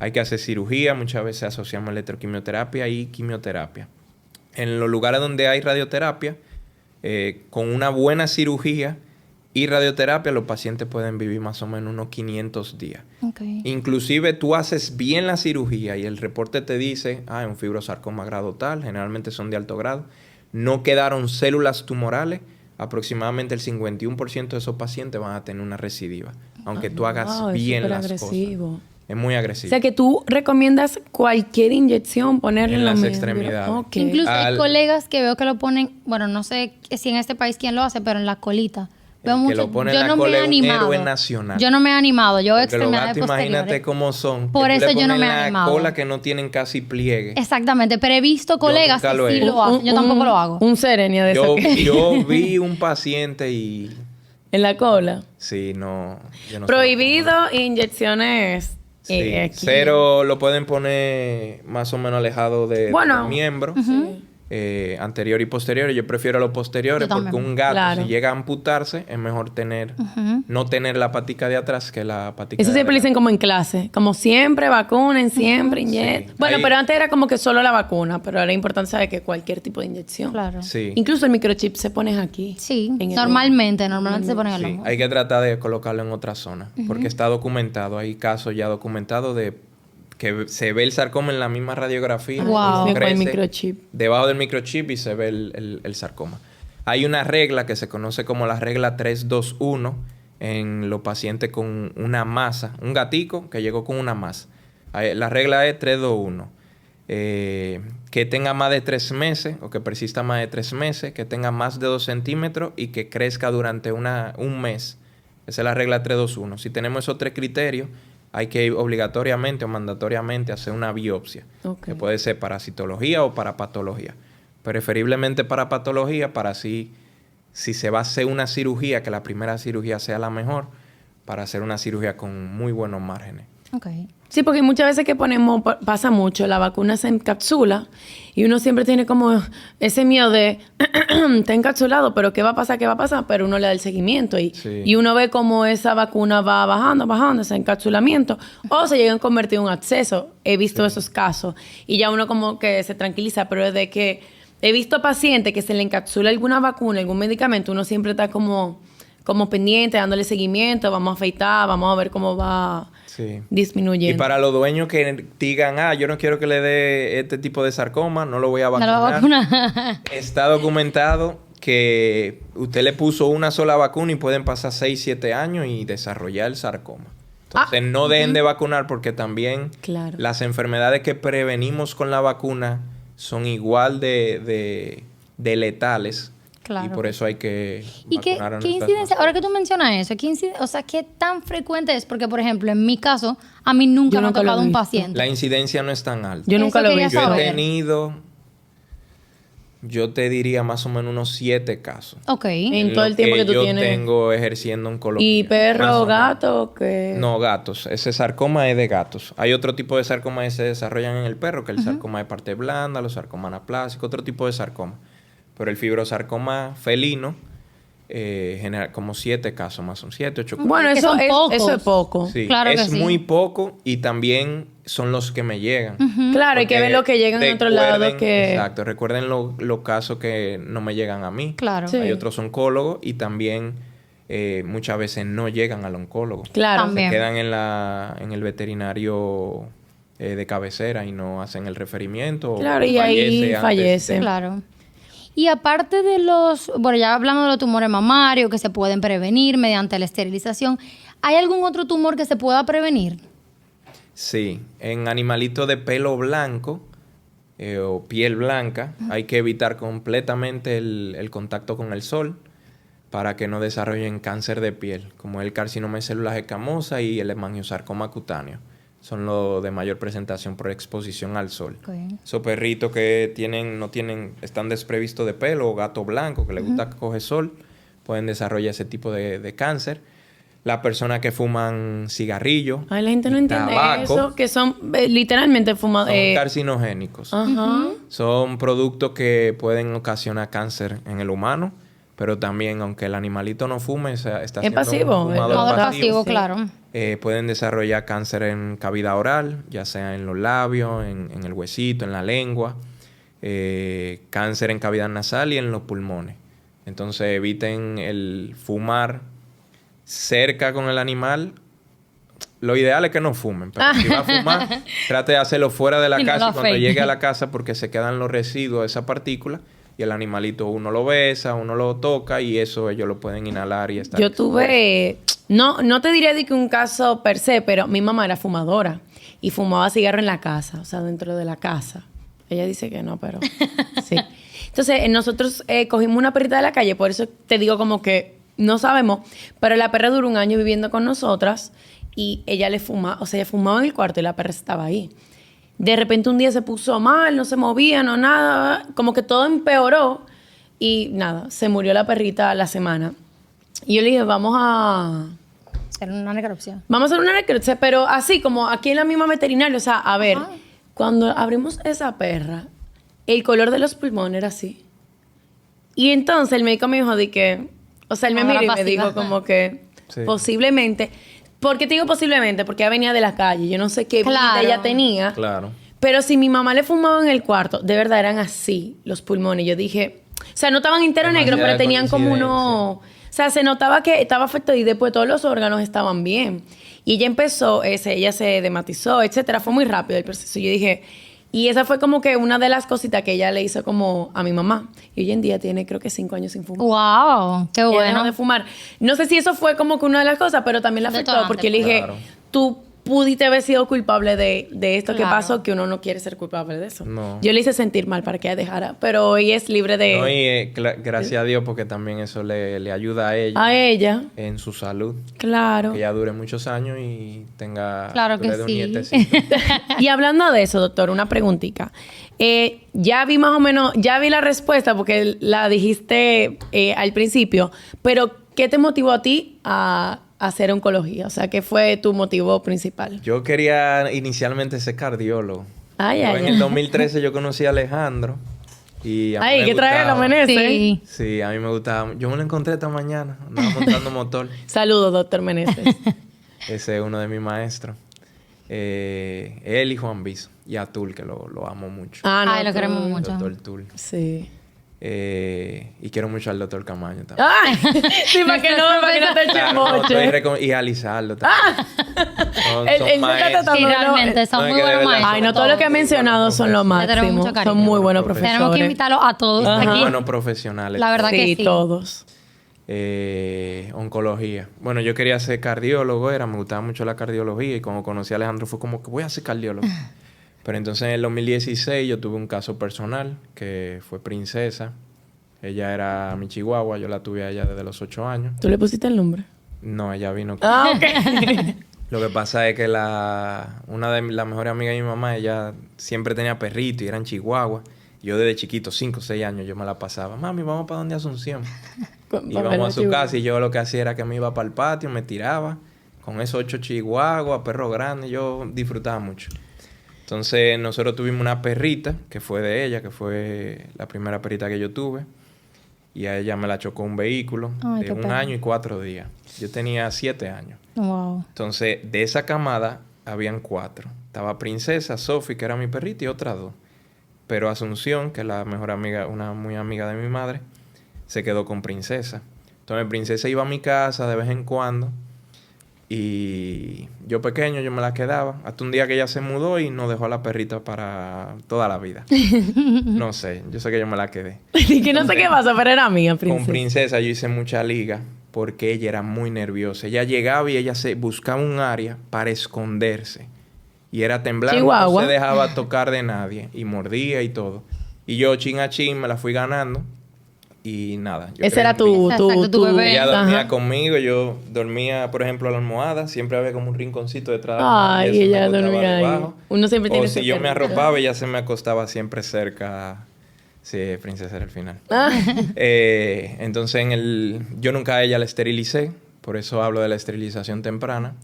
Hay que hacer cirugía, muchas veces asociamos electroquimioterapia y quimioterapia. En los lugares donde hay radioterapia, con una buena cirugía y radioterapia, los pacientes pueden vivir más o menos unos 500 días. Ok. Inclusive tú haces bien la cirugía y el reporte te dice, es un fibrosarcoma grado tal, generalmente son de alto grado, no quedaron células tumorales, aproximadamente el 51% de esos pacientes van a tener una recidiva, aunque tú hagas Wow, es bien súper las agresivo. cosas. Es muy O agresivo. sea, que tú recomiendas cualquier inyección ponerle En la las médula. extremidades. Ok. Incluso hay Al- colegas que veo que lo ponen, bueno, no sé si en este país quién lo hace, pero en la colita, Veo El que mucho. lo pone Yo en la no me cola he es un animado. héroe nacional. Yo no me he animado. Yo Porque los extremidades gatos, imagínate posteriores. cómo son. Por que tú eso le yo no pones me he la animado. cola que no tienen casi pliegue. Exactamente, pero he visto colegas nunca que lo he sí hecho. lo hacen. Yo tampoco lo hago. Un serenia de Yo, eso que... yo vi un paciente y... en la cola. Sí, no... Yo no sé Prohibido inyecciones Sí, aquí. cero lo pueden poner más o menos alejado de Bueno, los miembros. sí. Anterior y posterior. Yo prefiero los posteriores Yo porque también. un gato, Claro. si llega a amputarse, es mejor tener... No tener la patica de atrás que la patica Eso de siempre lo adelante. dicen como en clase. Como siempre vacunen, siempre inyecten. Sí. Bueno, Ahí- pero antes era como que solo la vacuna. Pero ahora es importante saber que cualquier tipo de inyección. Claro. Sí. Incluso el microchip se pone aquí. Sí, En el normalmente se ponen el Sí, ojo. hay que tratar de colocarlo en otra zona, porque está documentado, hay casos ya documentados de que se ve el sarcoma en la misma radiografía, Wow. cómo Con el crece microchip. debajo del microchip y se ve el sarcoma. Hay una regla que se conoce como la regla 3-2-1 en los pacientes con una masa, un gatico que llegó con una masa. La regla es 3-2-1. Que tenga más de 3 meses o que persista más de 3 meses, que tenga más de 2 centímetros y que crezca durante un mes. Esa es la regla 3-2-1. Si tenemos esos 3 criterios, hay que ir obligatoriamente o mandatoriamente hacer una biopsia, Ok. que puede ser para citología o para patología. Preferiblemente para patología, para así, si se va a hacer una cirugía, que la primera cirugía sea la mejor, para hacer una cirugía con muy buenos márgenes. Ok. Sí, porque muchas veces que ponemos, pasa mucho, la vacuna se encapsula y uno siempre tiene como ese miedo de, está encapsulado, pero ¿qué va a pasar? ¿Qué va a pasar? Pero uno le da el seguimiento Sí. y uno ve cómo esa vacuna va bajando ese encapsulamiento o se llega a convertir en un absceso. He visto esos casos y ya uno como que se tranquiliza, pero desde que he visto pacientes que se le encapsula alguna vacuna, algún medicamento, uno siempre está como pendiente, dándole seguimiento, vamos a afeitar, vamos a ver cómo va Sí. disminuyendo. Y para los dueños que digan, yo no quiero que le dé este tipo de sarcoma, no lo voy a No vacunar. lo va a vacunar. Está documentado que usted le puso una sola vacuna y pueden pasar 6-7 años y desarrollar el sarcoma. Entonces, no dejen de vacunar porque también Claro. las enfermedades que prevenimos con la vacuna son igual de letales. Claro. Y por eso hay que ¿Y qué vacunar a nuestras incidencia? mascotas. Ahora que tú mencionas eso, o sea, ¿qué tan frecuente es? Porque, por ejemplo, en mi caso, a mí nunca Yo me ha nunca lo he tocado un visto. paciente. La incidencia no es tan alta. Yo nunca Eso lo he quería visto. Yo he saber. tenido, yo te diría más o menos unos 7 casos. Ok. En todo el lo tiempo que tú yo tienes. tengo ejerciendo oncología. ¿Y Más perro o o menos. gato? ¿Qué? No, gatos. Ese sarcoma es de gatos. Hay otro tipo de sarcoma que se desarrollan en el perro, que es el sarcoma de parte blanda, los sarcomas anaplásicos, otro tipo de sarcoma. Pero el fibrosarcoma felino genera como 7 casos más, son 7, 8 casos. Bueno, Que eso son es, pocos. eso es poco. Sí, Claro que es sí. muy poco y también son los que me llegan. Claro, hay que Porque ver lo que llegan en otro lado recuerden- que... Exacto, recuerden los casos que no me llegan a mí. Claro. Sí. Hay otros oncólogos y también muchas veces no llegan al oncólogo. Claro. También. Se quedan en el veterinario de cabecera y no hacen el referimiento. Claro, o y ahí fallece antes fallece. de- Claro. Y aparte de bueno, ya hablando de los tumores mamarios que se pueden prevenir mediante la esterilización, ¿hay algún otro tumor que se pueda prevenir? Sí, en animalitos de pelo blanco o piel blanca hay que evitar completamente el contacto con el sol para que no desarrollen cáncer de piel, como el carcinoma de células escamosas y el hemangiosarcoma cutáneo. Son los de mayor presentación por exposición al sol. Ok. Esos perritos que están desprovistos de pelo o gato blanco que les gusta coger sol, pueden desarrollar ese tipo de cáncer. Las personas que fuman cigarrillo, Ay, la gente no y entiende tabaco, eso, que son literalmente son fumados. carcinogénicos. Ajá. Son productos que pueden ocasionar cáncer en el humano, pero también, aunque el animalito no fume, está siendo pasivo, un ¿verdad? fumador Fumador pasivo. pasivo, Sí. claro. Pueden desarrollar cáncer en cavidad oral, ya sea en los labios, en el huesito, en la lengua, cáncer en cavidad nasal y en los pulmones. Entonces eviten el fumar cerca con el animal. Lo ideal es que no fumen, pero si va a fumar, trate de hacerlo fuera de la Y no casa lo y cuando afeite. llegue a la casa porque se quedan los residuos de esa partícula y el animalito uno lo besa, uno lo toca y eso ellos lo pueden inhalar y estar Yo expuestos. tuve, no te diría de que un caso per se, pero mi mamá era fumadora y fumaba cigarro en la casa, o sea, dentro de la casa. Ella dice que no, pero sí. Entonces, nosotros cogimos una perrita de la calle, por eso te digo como que no sabemos, pero la perra duró un año viviendo con nosotras y ella ella fumaba en el cuarto y la perra estaba ahí. De repente un día se puso mal, no se movía, no nada, como que todo empeoró y nada, se murió la perrita a la semana. Y yo le dije, vamos a Era una necropsia. hacer una necropsia, pero así como aquí en la misma veterinaria, o sea, a ver, cuando abrimos esa perra, el color de los pulmones era así. Y entonces el médico me dijo de que, o sea, él me miró y me dijo como que Sí. posiblemente, ¿por qué te digo posiblemente? Porque ella venía de la calle, yo no sé qué vida Claro. ella tenía. Claro. Pero si mi mamá le fumaba en el cuarto, de verdad eran así los pulmones. Yo dije, o sea, no estaban enteros negros, Demasiada pero tenían como coincidencia. uno... O sea, se notaba que estaba afectado y después todos los órganos estaban bien. Y ella empezó, ella se dematizó, etcétera. Fue muy rápido el proceso. Yo dije... Y esa fue como que una de las cositas que ella le hizo como a mi mamá. Y hoy en día tiene creo que 5 años sin fumar. ¡Wow! ¡Qué Ella dejó bueno! de fumar. No sé si eso fue como que una de las cosas, pero también la afectó Detonante, porque le dije, claro. tú pudiste haber sido culpable de esto que Claro. pasó, que uno no quiere ser culpable de eso. No. Yo le hice sentir mal para que ella dejara, pero hoy es libre de... No, y gracias a Dios porque también eso le ayuda a ella, en su salud. claro. Que ella dure muchos años y tenga... Claro que dure de un sí. nietecito. Y hablando de eso, doctor, una preguntita. Ya vi más o menos, ya vi la respuesta porque la dijiste al principio, pero ¿qué te motivó a ti a hacer oncología? O sea, ¿qué fue tu motivo principal? Yo quería inicialmente ser cardiólogo. Ay, Pero ay, en ay. el 2013 yo conocí a Alejandro. Y a mí Ay, me ¿qué trae la gustaba. Menezes? Sí. Sí, a mí me gustaba. Yo me lo encontré esta mañana. Andaba montando motor. Saludos, doctor Meneses. Ese es uno de mis maestros. Él y Juan Biso. Y a Tul, que lo amo mucho. Ay, lo tú- queremos mucho. Doctor Tul. Sí. Y quiero mucho al doctor Camaño también. Ay, sí, para que no te echen Claro, no, moche. y a Lizardo también. Son Él no está maestros. tratando Sí, de- realmente, son No, es muy que de buenos verdad- maestros. Ay, no, todo lo que ha mencionado son los Le tenemos máximos. mucho cariño. Son muy buenos Tenemos profesores. Tenemos que invitarlos a todos Ajá. aquí. Buenos profesionales. La verdad que Sí, sí. todos. Oncología. Bueno, yo quería ser cardiólogo, me gustaba mucho la cardiología y cuando conocí a Alejandro fue como que voy a ser cardiólogo. Pero entonces en el 2016 yo tuve un caso personal que fue Princesa. Ella era mi chihuahua, yo la tuve a ella desde los 8 años. ¿Tú le pusiste el nombre? No, ella vino. Ah, ok. Lo que pasa es que una de las mejores amigas de mi mamá, ella siempre tenía perrito y eran chihuahuas. Yo desde chiquito, 5 o 6 años, yo me la pasaba. Mami, vamos para donde Asunción. Y íbamos a su casa y yo lo que hacía era que me iba para el patio, me tiraba con esos 8 chihuahuas, perros grandes, yo disfrutaba mucho. Entonces nosotros tuvimos una perrita que fue de ella, que fue la primera perrita que yo tuve. Y a ella me la chocó un vehículo Ay, de qué 1 pena. año y 4 días. Yo tenía 7 años. Wow. Entonces, de esa camada habían 4. Estaba Princesa, Sophie, que era mi perrita, y otras 2. Pero Asunción, que es la mejor amiga, una muy amiga de mi madre, se quedó con Princesa. Entonces, Princesa iba a mi casa de vez en cuando. Y yo pequeño, yo me la quedaba. Hasta un día que ella se mudó y nos dejó a la perrita para toda la vida. No sé, yo sé que yo me la quedé. Y que no sé qué pasa, pero era mía, Con princesa. Princesa yo hice mucha liga porque ella era muy nerviosa. Ella llegaba y ella se buscaba un área para esconderse. Y era temblar, no Chihuahua. se dejaba tocar de nadie. Y mordía y todo. Y yo, chin a chin, me la fui ganando. Y nada. yo Ese creí era en Princesa. Exacto, tu bebé. Ella dormía Ajá. conmigo, yo dormía, por ejemplo, a la almohada. Siempre había como un rinconcito detrás de la Ay, almohada y eso ella me acostaba dormía ahí. debajo. Uno siempre O tiene si ese yo me perrito. arropaba, ella se me acostaba siempre cerca. Sí, Princesa era el final. Ah. Entonces, yo nunca a ella la esterilicé. Por eso hablo de la esterilización temprana.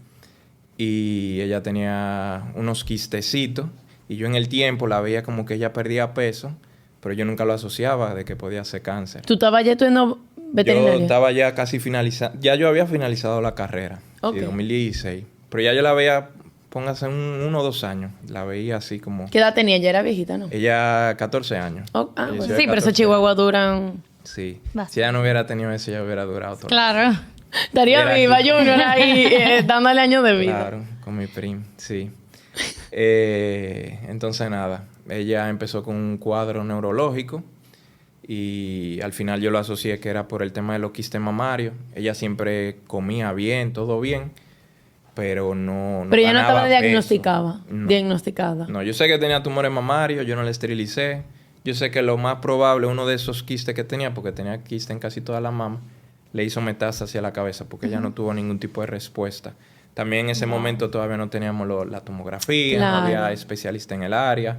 Y ella tenía unos quistecitos. Y yo en el tiempo la veía como que ella perdía peso. Pero yo nunca lo asociaba de que podía ser cáncer. ¿Tú estabas ya estudiando veterinaria? Yo estaba ya casi finalizando. Ya yo había finalizado la carrera. Ok. Sí, 2016. Pero ya yo la veía, póngase 1 o 2 años. La veía así como... ¿Qué edad tenía? Ya era viejita, ¿no? Ella 14 años. Oh, ah, Ella bueno. sí, Sí, pero 14 esos chihuahuas duran... Sí. Bastante. Si ella no hubiera tenido eso, ella hubiera durado todo. Claro. Estaría Era viva, aquí. Junior, ahí dándole años de vida. Claro, con mi prim, sí. Entonces, nada. Ella empezó con un cuadro neurológico. Y al final yo lo asocié que era por el tema de los quistes mamarios. Ella siempre comía bien, todo bien, pero no Pero ella no ganaba estaba peso. diagnosticada. No. Diagnosticada. No, yo sé que tenía tumores mamarios, yo no la esterilicé. Yo sé que lo más probable, uno de esos quistes que tenía, porque tenía quiste en casi toda la mama, le hizo metástasis a la cabeza porque ella no tuvo ningún tipo de respuesta. También en ese momento todavía no teníamos la tomografía, no había especialista en el área.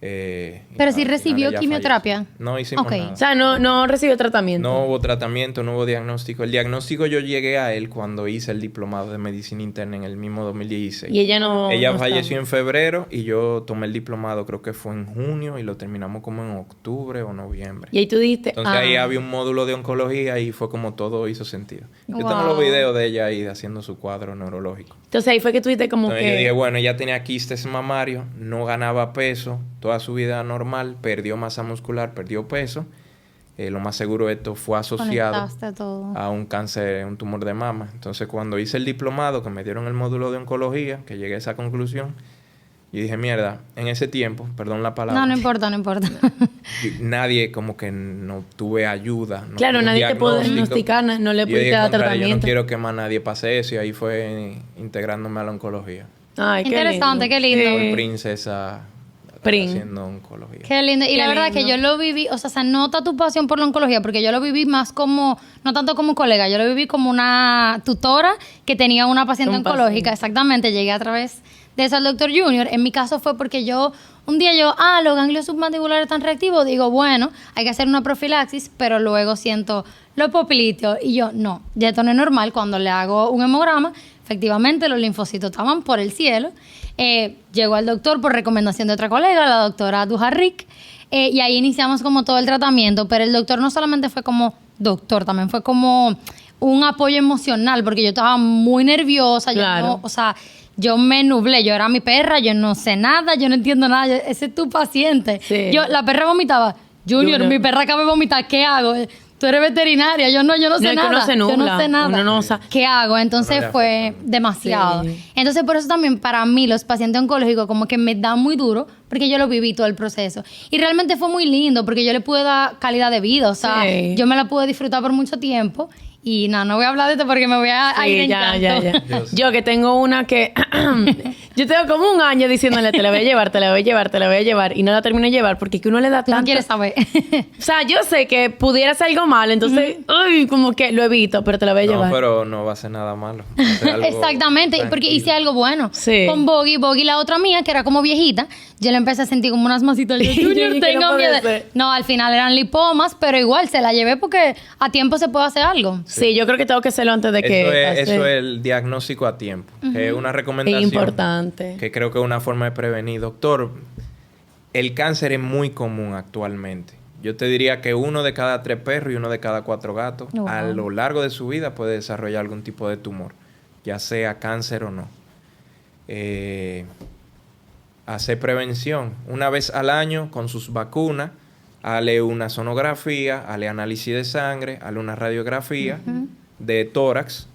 Pero sí recibió quimioterapia. Falleció. No hicimos nada. O sea, no recibió tratamiento. No hubo tratamiento, no hubo diagnóstico. El diagnóstico yo llegué a él cuando hice el diplomado de medicina interna en el mismo 2016. Y ella no... Ella no falleció estaba. en febrero y yo tomé el diplomado, creo que fue en junio y lo terminamos como en octubre o noviembre. Y ahí tú dijiste... Entonces ahí había un módulo de oncología y fue como todo hizo sentido. Yo tengo Wow. los videos de ella ahí haciendo su cuadro neurológico. Entonces ahí fue que tú dijiste como Entonces que... yo dije, bueno, ella tenía quistes mamarios, no ganaba peso, toda su vida normal, perdió masa muscular, perdió peso. Lo más seguro esto fue asociado Conectaste todo. a un cáncer, un tumor de mama. Entonces cuando hice el diplomado, que me dieron el módulo de oncología, que llegué a esa conclusión, yo dije, mierda, en ese tiempo, perdón la palabra, No importa. nadie como que no tuve ayuda. No Claro, tuve un nadie te pudo diagnóstico. diagnosticar, no le Yo pudiste dije, dar "Contra, yo no tratamiento". quiero que más nadie pase eso y ahí fue integrándome a la oncología. Ay, qué Interesante, lindo. qué lindo. Soy Sí. princesa Prin. haciendo oncología. Qué lindo. Y Qué la verdad lindo. que yo lo viví, o sea, se nota tu pasión por la oncología, porque yo lo viví más como, no tanto como colega, yo lo viví como una tutora que tenía una paciente Un oncológica. paciente. Exactamente, llegué a través de eso al doctor Junior. En mi caso fue porque un día los ganglios submandibulares están reactivos, digo, bueno, hay que hacer una profilaxis, pero luego siento los popilitios y yo, no, ya esto no es normal. Cuando le hago un hemograma, efectivamente los linfocitos estaban por el cielo. Llegó al doctor por recomendación de otra colega, la doctora Dujarric, y ahí iniciamos como todo el tratamiento, pero el doctor no solamente fue como doctor, también fue como un apoyo emocional, porque yo estaba muy nerviosa, Claro. yo me nublé, yo era mi perra, yo no sé nada, yo no entiendo nada, ese es tu paciente. Sí. La perra vomitaba, Junior, Junior. mi perra acaba de vomitar, ¿qué hago? Tú eres veterinaria, yo no sé No, es que nada. uno se yo no nubla, sé nada. uno no sabe. ¿Qué hago? Entonces Uno le fue afecta. demasiado. Sí. Entonces por eso también para mí los pacientes oncológicos como que me dan muy duro porque yo lo viví todo el proceso. Y realmente fue muy lindo porque yo le pude dar calidad de vida. O sea, Sí. yo me la pude disfrutar por mucho tiempo. Y no voy a hablar de esto porque me voy a ir Sí, en ya. llanto. Dios. Yo que tengo una que... yo tengo como un año diciéndole, te la voy a llevar, te la voy a llevar, te la voy a llevar. Y no la termino de llevar porque es que uno le da Tú no tanto... quieres saber. O sea, yo sé que pudiera ser algo mal, entonces, uy, como que lo evito, pero te la voy a No, llevar. pero no va a ser nada malo. Va a ser algo Exactamente, porque tranquilo. hice algo bueno. Sí. Con Boggy, la otra mía, que era como viejita, yo le empecé a sentir como unas masitas. Yo, Yo Junior, dije, tengo no puede miedo. ser. No, al final eran lipomas, pero igual se la llevé porque a tiempo se puede hacer algo. Sí, yo creo que tengo que hacerlo antes de que... Eso es el diagnóstico a tiempo. Que es una Es recomendación. importante. Que creo que es una forma de prevenir. Doctor, el cáncer es muy común actualmente. Yo te diría que 1 de cada 3 perros y 1 de cada 4 gatos Wow. a lo largo de su vida puede desarrollar algún tipo de tumor, ya sea cáncer o no. Hacer prevención. Una vez al año con sus vacunas, hale una sonografía, hale análisis de sangre, hale una radiografía de tórax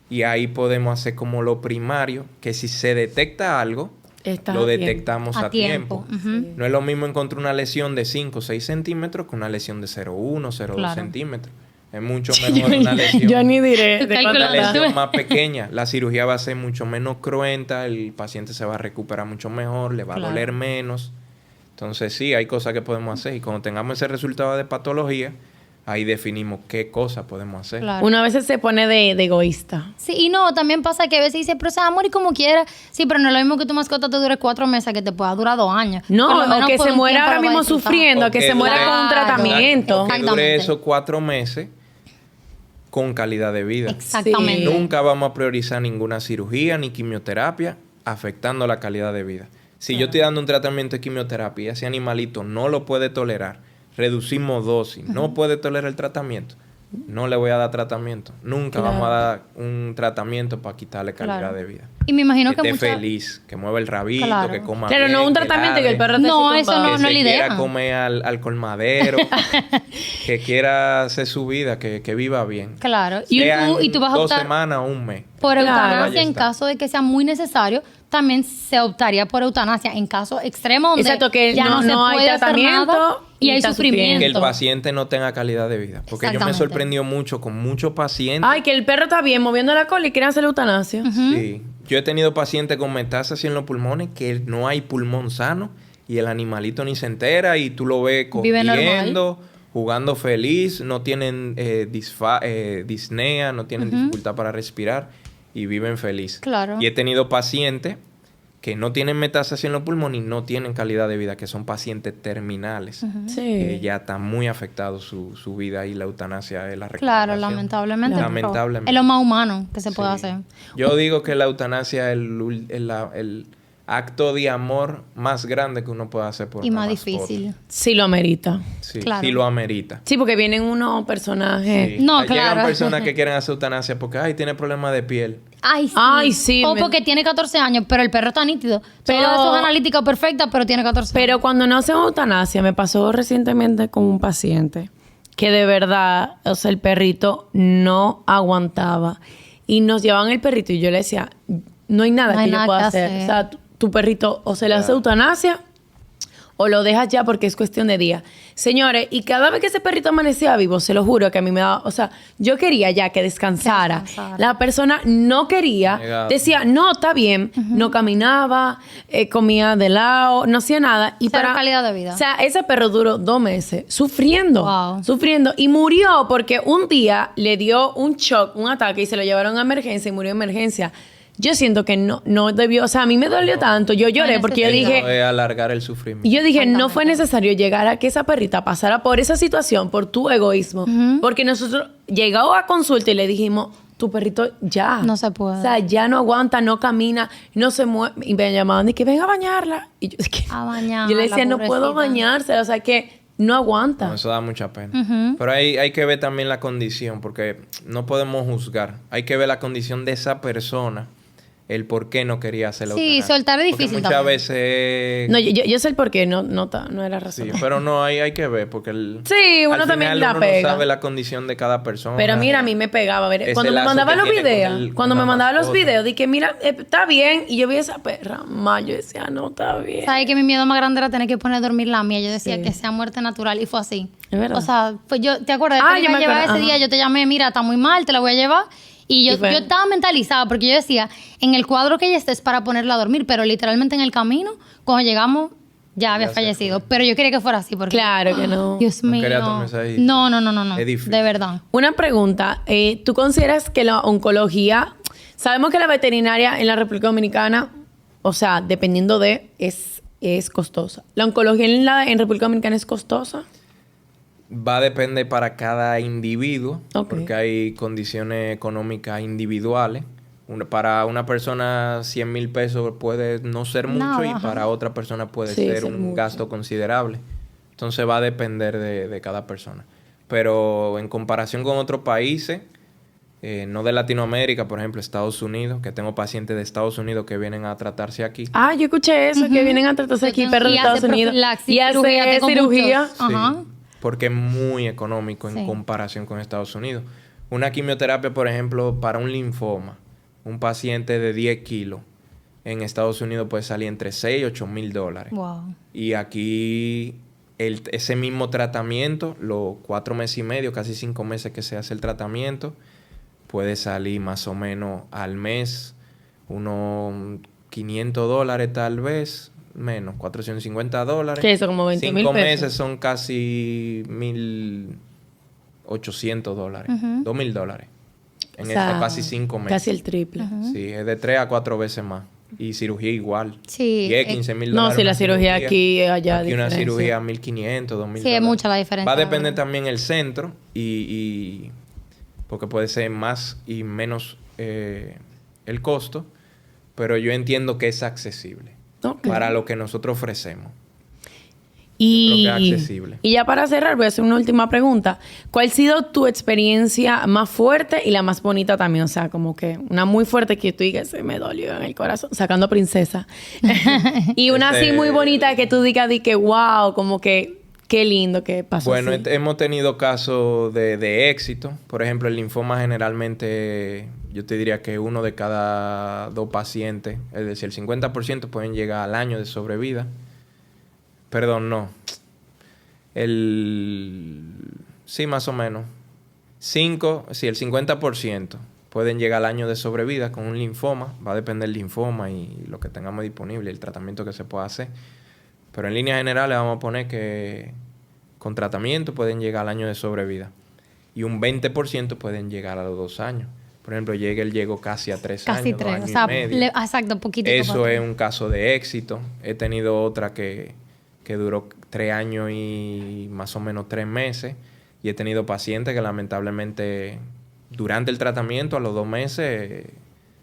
y ahí podemos hacer como lo primario, que si se detecta algo, Está lo bien. detectamos a tiempo. Ujú. No es lo mismo encontrar una lesión de 5 o 6 centímetros que una lesión de 0,1, 0,2 Claro. centímetros. Es mucho mejor una lesión. Yo ni diré Tú de cuánto calculas. Una está. lesión más pequeña. La cirugía va a ser mucho menos cruenta, el paciente se va a recuperar mucho mejor, le va Claro. a doler menos. Entonces sí, hay cosas que podemos hacer y cuando tengamos ese resultado de patología, ahí definimos qué cosas podemos hacer. Claro. Uno a veces se pone de egoísta. Sí, y no, también pasa que a veces dice, pero se va a morir como quiera. Sí, pero no es lo mismo que tu mascota te dure 4 meses que te pueda durar 2 años. Por lo No, o menos que por se un muera tiempo ahora lo va a mismo disfrutar. sufriendo, O que se muera con un Claro. tratamiento. O que dure Exactamente. esos 4 meses con calidad de vida. Exactamente. Sí. Nunca vamos a priorizar ninguna cirugía ni quimioterapia afectando la calidad de vida. Si yo estoy dando un tratamiento de quimioterapia y ese animalito no lo puede tolerar, reducimos dosis, no puede tolerar el tratamiento, no le voy a dar tratamiento. Nunca Claro. vamos a dar un tratamiento para quitarle calidad Claro. de vida. Y me imagino que esté mucha... feliz, que mueva el rabito, Claro. que coma Claro, bien, no un tratamiento que el perro te No, esté eso tumbado. que no se es la idea. quiera comer al colmadero, que quiera hacer su vida, que viva bien. Claro. Sean Y tú vas a 2 optar semanas o un mes. por Claro. eutanasia Ahí en está. caso de que sea muy necesario. También se optaría por eutanasia en caso extremo donde Exacto, que ya no- se no hay puede hacer tratamiento nada y y hay está sufrimiento. Que el paciente no tenga calidad de vida. Porque yo me Exactamente. sorprendió mucho con muchos pacientes. Ay, que el perro está bien moviendo la cola y quieren hacer la eutanasia. Sí. Yo he tenido pacientes con metástasis en los pulmones que no hay pulmón sano y el animalito ni se entera y tú lo ves Vive corriendo jugando feliz, no tienen disnea, no tienen dificultad para respirar y viven feliz. Claro. Y he tenido pacientes que no tienen metástasis en los pulmones y no tienen calidad de vida, que son pacientes terminales, Sí. que ya está muy afectado su vida y la eutanasia es la Claro, recomendación. lamentablemente. pero Lamentablemente. Es lo más humano que se puede Sí. hacer. Yo digo que la eutanasia es el acto de amor más grande que uno puede hacer por Y una más mascota. difícil. Sí lo amerita. Sí, Claro. sí lo amerita. Sí, porque vienen unos personajes... Sí. No, Llegan claro. personas que quieren hacer eutanasia porque, ay, tiene problemas de piel. Ay, sí. Ay, sí, O me- porque tiene 14 años, pero el perro está nítido. Pero- Todas sus analíticas perfectas, pero tiene 14 años. Pero cuando no hacen eutanasia, me pasó recientemente con un paciente que de verdad, o sea, el perrito no aguantaba. Y nos llevaban el perrito y yo le decía, no hay nada No hay que yo nada pueda que hacer. hacer. O sea, tu perrito o se le hace eutanasia o lo dejas ya porque es cuestión de día. Señores, y cada vez que ese perrito amanecía vivo, se lo juro que a mí me daba... O sea, yo quería ya que descansara. Que descansara. La persona no quería. Negado. Decía, no, está bien. No caminaba, comía de lado, no hacía nada. Y Cero calidad de vida. O sea, ese perro duró 2 meses sufriendo. Wow. Sufriendo. Y murió porque un día le dio un shock, un ataque y se lo llevaron a emergencia y murió en emergencia. Yo siento que no debió... O sea, a mí me dolió tanto. Yo lloré porque yo necesidad. dije... No es alargar el sufrimiento. Y yo dije, no Exactamente. fue necesario llegar a que esa perrita pasara por esa situación, por tu egoísmo. Porque nosotros llegamos a consulta y le dijimos, tu perrito ya. No se puede. O sea, ya no aguanta, no camina, no se mueve. Y me llamaban y que venga a bañarla. Y yo, es que, A bañarla, yo le decía, no puedo pobrecita. bañarse. O sea, que no aguanta. No, eso da mucha pena. Pero hay que ver también la condición, porque no podemos juzgar. Hay que ver la condición de esa persona, el por qué no quería hacer la Sí, eutanasia. soltar es Porque difícil muchas también. veces... No, yo sé el por qué, no era razón. Sí, pero no, hay que ver, porque Sí, uno al también final la uno pega. no sabe la condición de cada persona. Pero mira, a mí me pegaba. A ver, Ese cuando me lazo mandaba que los tiene con videos, el- cuando con me la mandaba los mascota. videos, dije, mira, está bien. Y yo vi a esa perra, ma, yo decía, no, está bien. ¿Sabes que mi miedo más grande era tener que poner a dormir la mía? Yo decía Sí. que sea muerte natural y fue así. Es verdad. O sea, pues yo, ¿te acuerdas? Ah, Que yo me iba me a llevar acuerdo, ese día, ajá. yo te llamé, mira, está muy mal, te la voy a llevar. Y yo Y fue- estaba mentalizada porque yo decía, en el cuadro que ella está es para ponerla a dormir, pero literalmente en el camino, cuando llegamos, ya había se fallecido. Pero yo quería que fuera así porque... Claro que no. Dios No mío. quería tomarse ahí. No. Es difícil. De verdad. Una pregunta. ¿Tú consideras que la oncología... Sabemos que la veterinaria en la República Dominicana, o sea, dependiendo de, es costosa. ¿La oncología en República Dominicana es costosa? Va a depender para cada individuo, Ok. porque hay condiciones económicas individuales. Para una persona 100,000 pesos puede no ser mucho Nada, y ajá. para otra persona puede Sí, ser ser un mucho. gasto considerable. Entonces va a depender de cada persona. Pero en comparación con otros países, no de Latinoamérica, por ejemplo, Estados Unidos, que tengo pacientes de Estados Unidos que vienen a tratarse aquí. Ah, yo escuché eso, que vienen a tratarse aquí perros de Y hace Estados Unidos. profilaxis, Y hace cirugía, tengo cirugía. muchos. Ajá. Sí, porque es muy económico en Sí. comparación con Estados Unidos. Una quimioterapia, por ejemplo, para un linfoma, un paciente de 10 kilos, en Estados Unidos puede salir entre 6 y 8 mil dólares. Wow. Y aquí ese mismo tratamiento, los 4 meses y medio, casi 5 meses que se hace el tratamiento, puede salir más o menos al mes unos 500 dólares tal vez, menos, 450 dólares. ¿Qué es eso? Como 20,000 5 pesos. meses son casi 1,800 dólares, 2,000 dólares. En O sea, casi 5 meses. Casi el triple. Sí, es de 3 a 4 veces más. Y cirugía igual. Sí, 10, 15,000 No, dólares. sí, la una cirugía aquí, allá Aquí una diferencia. cirugía 1,500, 2,000 Sí, es dólares. mucha la diferencia, Va a la depender verdad. también el centro y porque puede ser más y menos el costo, pero yo entiendo que es accesible Ok. para lo que nosotros ofrecemos. Y, Yo creo que es accesible. y ya para cerrar, voy a hacer una última pregunta. ¿Cuál ha sido tu experiencia más fuerte y la más bonita también? O sea, como que una muy fuerte que tú digas, se me dolió en el corazón, sacando princesa. Y una así Ese- muy bonita que tú digas, di que wow, como que qué lindo que pasó Bueno, así. hemos tenido casos de éxito. Por ejemplo, el linfoma generalmente, yo te diría que uno de cada 2 pacientes, es decir, el 50% pueden llegar al año de sobrevida. Perdón, no. Sí, más o menos. El 50% pueden llegar al año de sobrevida con un linfoma. Va a depender del linfoma y lo que tengamos disponible, el tratamiento que se pueda hacer. Pero en líneas generales vamos a poner que con tratamiento pueden llegar al año de sobrevida. Y un 20% pueden llegar a los 2 años. Por ejemplo, él llegó casi a 3 Casi años, 3. 2 O años sea, y medio. exacto, poquitito. Eso es un caso de éxito. He tenido otra que duró 3 años y más o menos 3 meses. Y he tenido pacientes que lamentablemente durante el tratamiento, a los 2 meses,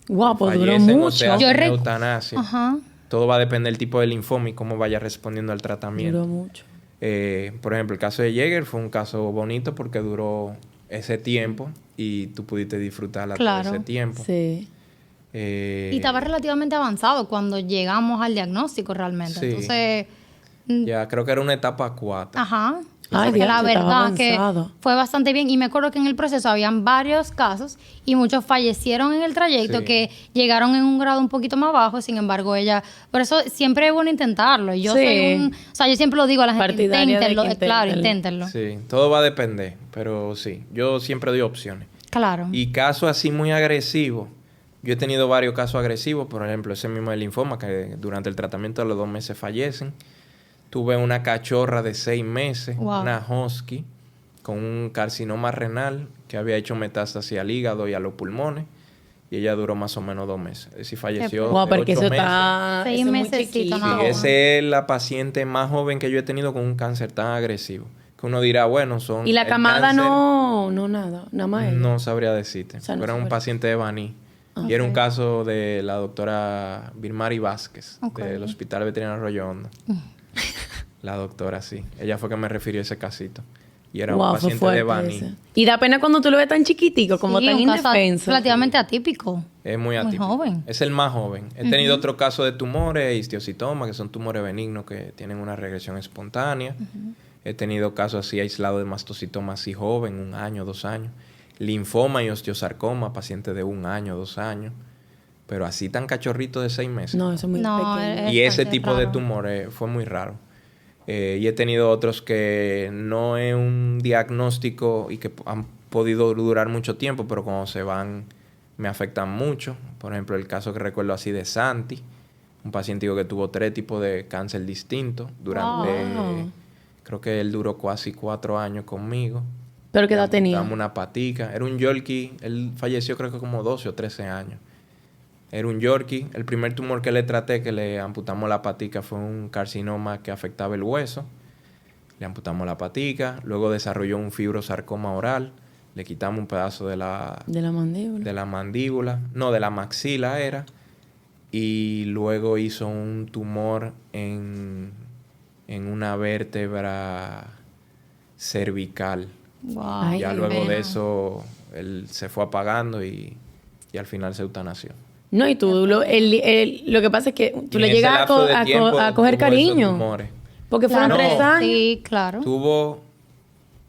Wow, pues duró fallecen o mucho. se hacen Yo eutanasia. Ajá. Todo va a depender del tipo de linfoma y cómo vaya respondiendo al tratamiento. Duró mucho. Por ejemplo, el caso de Jäger fue un caso bonito porque duró ese tiempo y tú pudiste disfrutarla Claro. todo ese tiempo. Sí. Y estaba relativamente avanzado cuando llegamos al diagnóstico realmente. Sí. Entonces, Ya creo que era una etapa 4. ajá. Ay, Porque la Dios, estaba verdad que avanzado. fue bastante bien. Y me acuerdo que en el proceso habían varios casos y muchos fallecieron en el trayecto Sí. que llegaron en un grado un poquito más bajo. Sin embargo, ella... Por eso siempre es bueno intentarlo. Y yo Sí. soy un... O sea, yo siempre lo digo a la gente, Partidaria de inténtenlo. que Claro, inténtenlo. inténtenlo. Sí, todo va a depender, pero sí, yo siempre doy opciones. Claro. Y casos así muy agresivos, yo he tenido varios casos agresivos, por ejemplo, ese mismo del linfoma, que durante el tratamiento a los 2 meses fallecen. Tuve una cachorra de 6 meses, Wow. una husky, con un carcinoma renal que había hecho metástasis al hígado y a los pulmones. Y ella duró más o menos 2 meses. Es decir, falleció Wow, de porque 8 eso meses. está... 6 eso es muy mesecitos, chiquito. nada Sí, más. esa es la paciente más joven que yo he tenido con un cáncer tan agresivo. Que uno dirá, bueno, son... Y la el camada cáncer- no nada más ella. No sabría decirte. O sea, no Pero era un sabría. paciente de Baní. Y era un caso de la doctora Birmari Vázquez, Ok. del Hospital Veterinario Arroyo Hondo. La doctora, sí. Ella fue que me refirió a ese casito. Y era Wow, un fue paciente de fuerte Baní. ese. Y da pena cuando tú lo ves tan chiquitico, como Sí, tan un caso indefenso. relativamente atípico. Es muy atípico. joven. Es el más joven. He tenido otro caso de tumores, histiocitoma, que son tumores benignos que tienen una regresión espontánea. He tenido casos así aislados de mastocitoma así joven, 1 año, 2 años. Linfoma y osteosarcoma, pacientes de 1 año, 2 años. Pero así tan cachorrito de 6 meses. No, eso es muy No, pequeño. Y ese bastante tipo de raro. tumores fue muy raro. Y he tenido otros que no es un diagnóstico y que han podido durar mucho tiempo, pero cuando se van me afectan mucho. Por ejemplo, el caso que recuerdo así de Santi, un paciente que tuvo 3 tipos de cáncer distintos durante... Wow. Creo que él duró casi 4 años conmigo. ¿Pero qué edad tenía? Damos una patica. Era un Yorkie. Él falleció creo que como 12 o 13 años. Era un Yorkie. El primer tumor que le traté, que le amputamos la patica, fue un carcinoma que afectaba el hueso. Le amputamos la patica. Luego desarrolló un fibrosarcoma oral. Le quitamos un pedazo de la De la mandíbula. de la mandíbula. No, de la maxila era. Y luego hizo un tumor en una vértebra cervical. Wow. Ay, Ya qué luego pena. de eso, él se fue apagando y al final se eutanasió. No, y tú, lo que pasa es que tú Y le en ese llegas lapso de tiempo a coger tuvo esos cariño. tumores. Porque fueron Claro. 3 años. Sí, claro. Tuvo...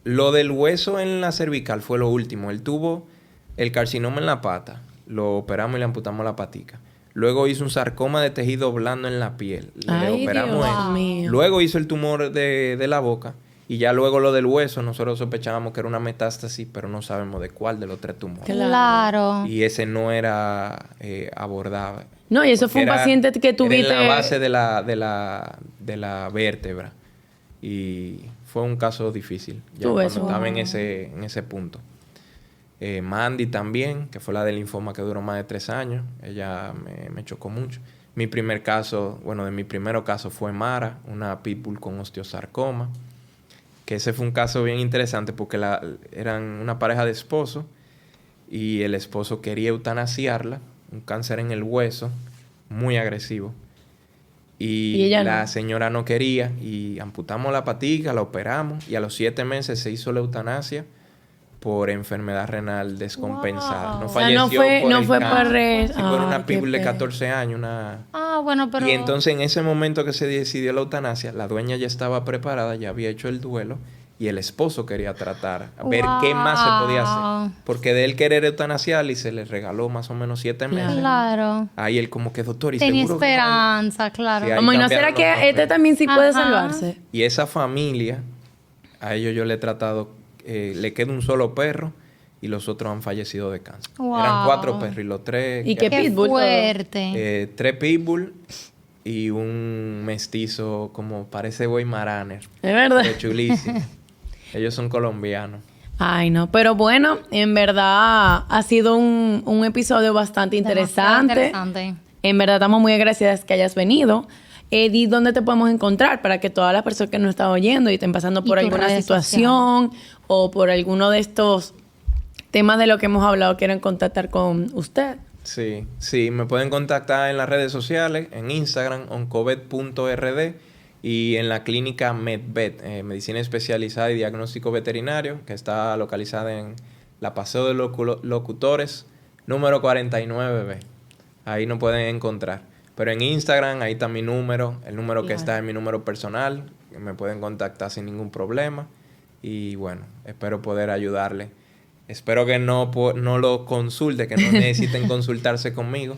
Lo del hueso en la cervical fue lo último. Él tuvo el carcinoma en la pata. Lo operamos y le amputamos la patica. Luego hizo un sarcoma de tejido blando en la piel. Le Ay, operamos Dios eso. mío. Luego hizo el tumor de la boca. Y ya luego lo del hueso, nosotros sospechábamos que era una metástasis, pero no sabemos de cuál de los 3 tumores. Claro. Y ese no era abordable. No, y eso fue un Era- paciente que era tuviste... en la base de la vértebra. Y fue un caso difícil. Ya Tú cuando eso. estaba en ese punto. Mandy también, que fue la del linfoma que duró más de 3 años. Ella me chocó mucho. Mi primer caso, bueno, de mi primer caso fue Mara, una pitbull con osteosarcoma. Que ese fue un caso bien interesante porque eran una pareja de esposos y el esposo quería eutanasiarla, un cáncer en el hueso, muy agresivo. Y ella la no. señora no quería y amputamos la patica, la operamos y a los 7 meses se hizo la eutanasia por enfermedad renal descompensada. Wow. No O sea, no falleció fue- por no el fue cáncer. por re- Sí, fue Ay, una qué pitbull de pena. 14 años, Ah, bueno, pero... y entonces en ese momento que se decidió la eutanasia, la dueña ya estaba preparada, ya había hecho el duelo y el esposo quería tratar, a ver qué más se podía Wow. hacer. Porque de él querer eutanasiar y se le regaló más o menos 7 meses. Claro. Ahí él como que doctor y Tenía seguro que no hay-". esperanza, claro. Sí, ahí Como, ¿y no cambiaron será que los papeles. este también sí puede Ajá. salvarse? Y esa familia, a ellos yo le he tratado, le queda un solo perro y los otros han fallecido de cáncer. Wow. Eran 4 perros y los 3... ¿Y qué Qué pitbull? fuerte. 3 pitbull y un mestizo como parece Boy Maraner. Es verdad. Pero chulísimo. Ellos son colombianos. Ay, no. Pero bueno, en verdad ha sido un episodio bastante interesante. En verdad estamos muy agradecidas que hayas venido. Di dónde te podemos encontrar para que todas las personas que nos están oyendo y estén pasando por alguna situación o por alguno de estos temas de lo que hemos hablado quieran contactar con usted. Sí, me pueden contactar en las redes sociales, en Instagram, oncovet.rd y en la clínica MedVet, Medicina Especializada y Diagnóstico Veterinario, que está localizada en la Paseo de los Locutores, número 49B. Ahí nos pueden encontrar. Pero en Instagram, ahí está mi número, el número que está es mi número personal, que me pueden contactar sin ningún problema. Y bueno, espero poder ayudarle. Espero que no lo consulte, que no necesiten consultarse conmigo,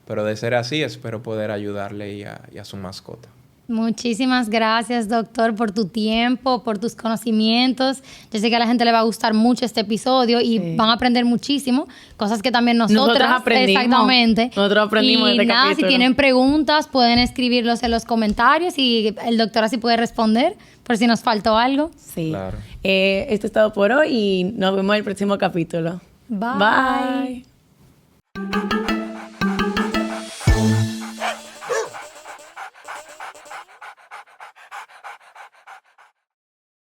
pero de ser así, espero poder ayudarle y a su mascota. Muchísimas gracias, doctor, por tu tiempo, por tus conocimientos. Yo sé que a la gente le va a gustar mucho este episodio y van a aprender muchísimo, cosas que también nosotros aprendimos. Exactamente. Nosotros aprendimos y este nada, capítulo. Si tienen preguntas, pueden escribirlos en los comentarios y el doctor así puede responder por si nos faltó algo. Sí. Claro. Esto es todo por hoy y nos vemos en el próximo capítulo. Bye. Bye.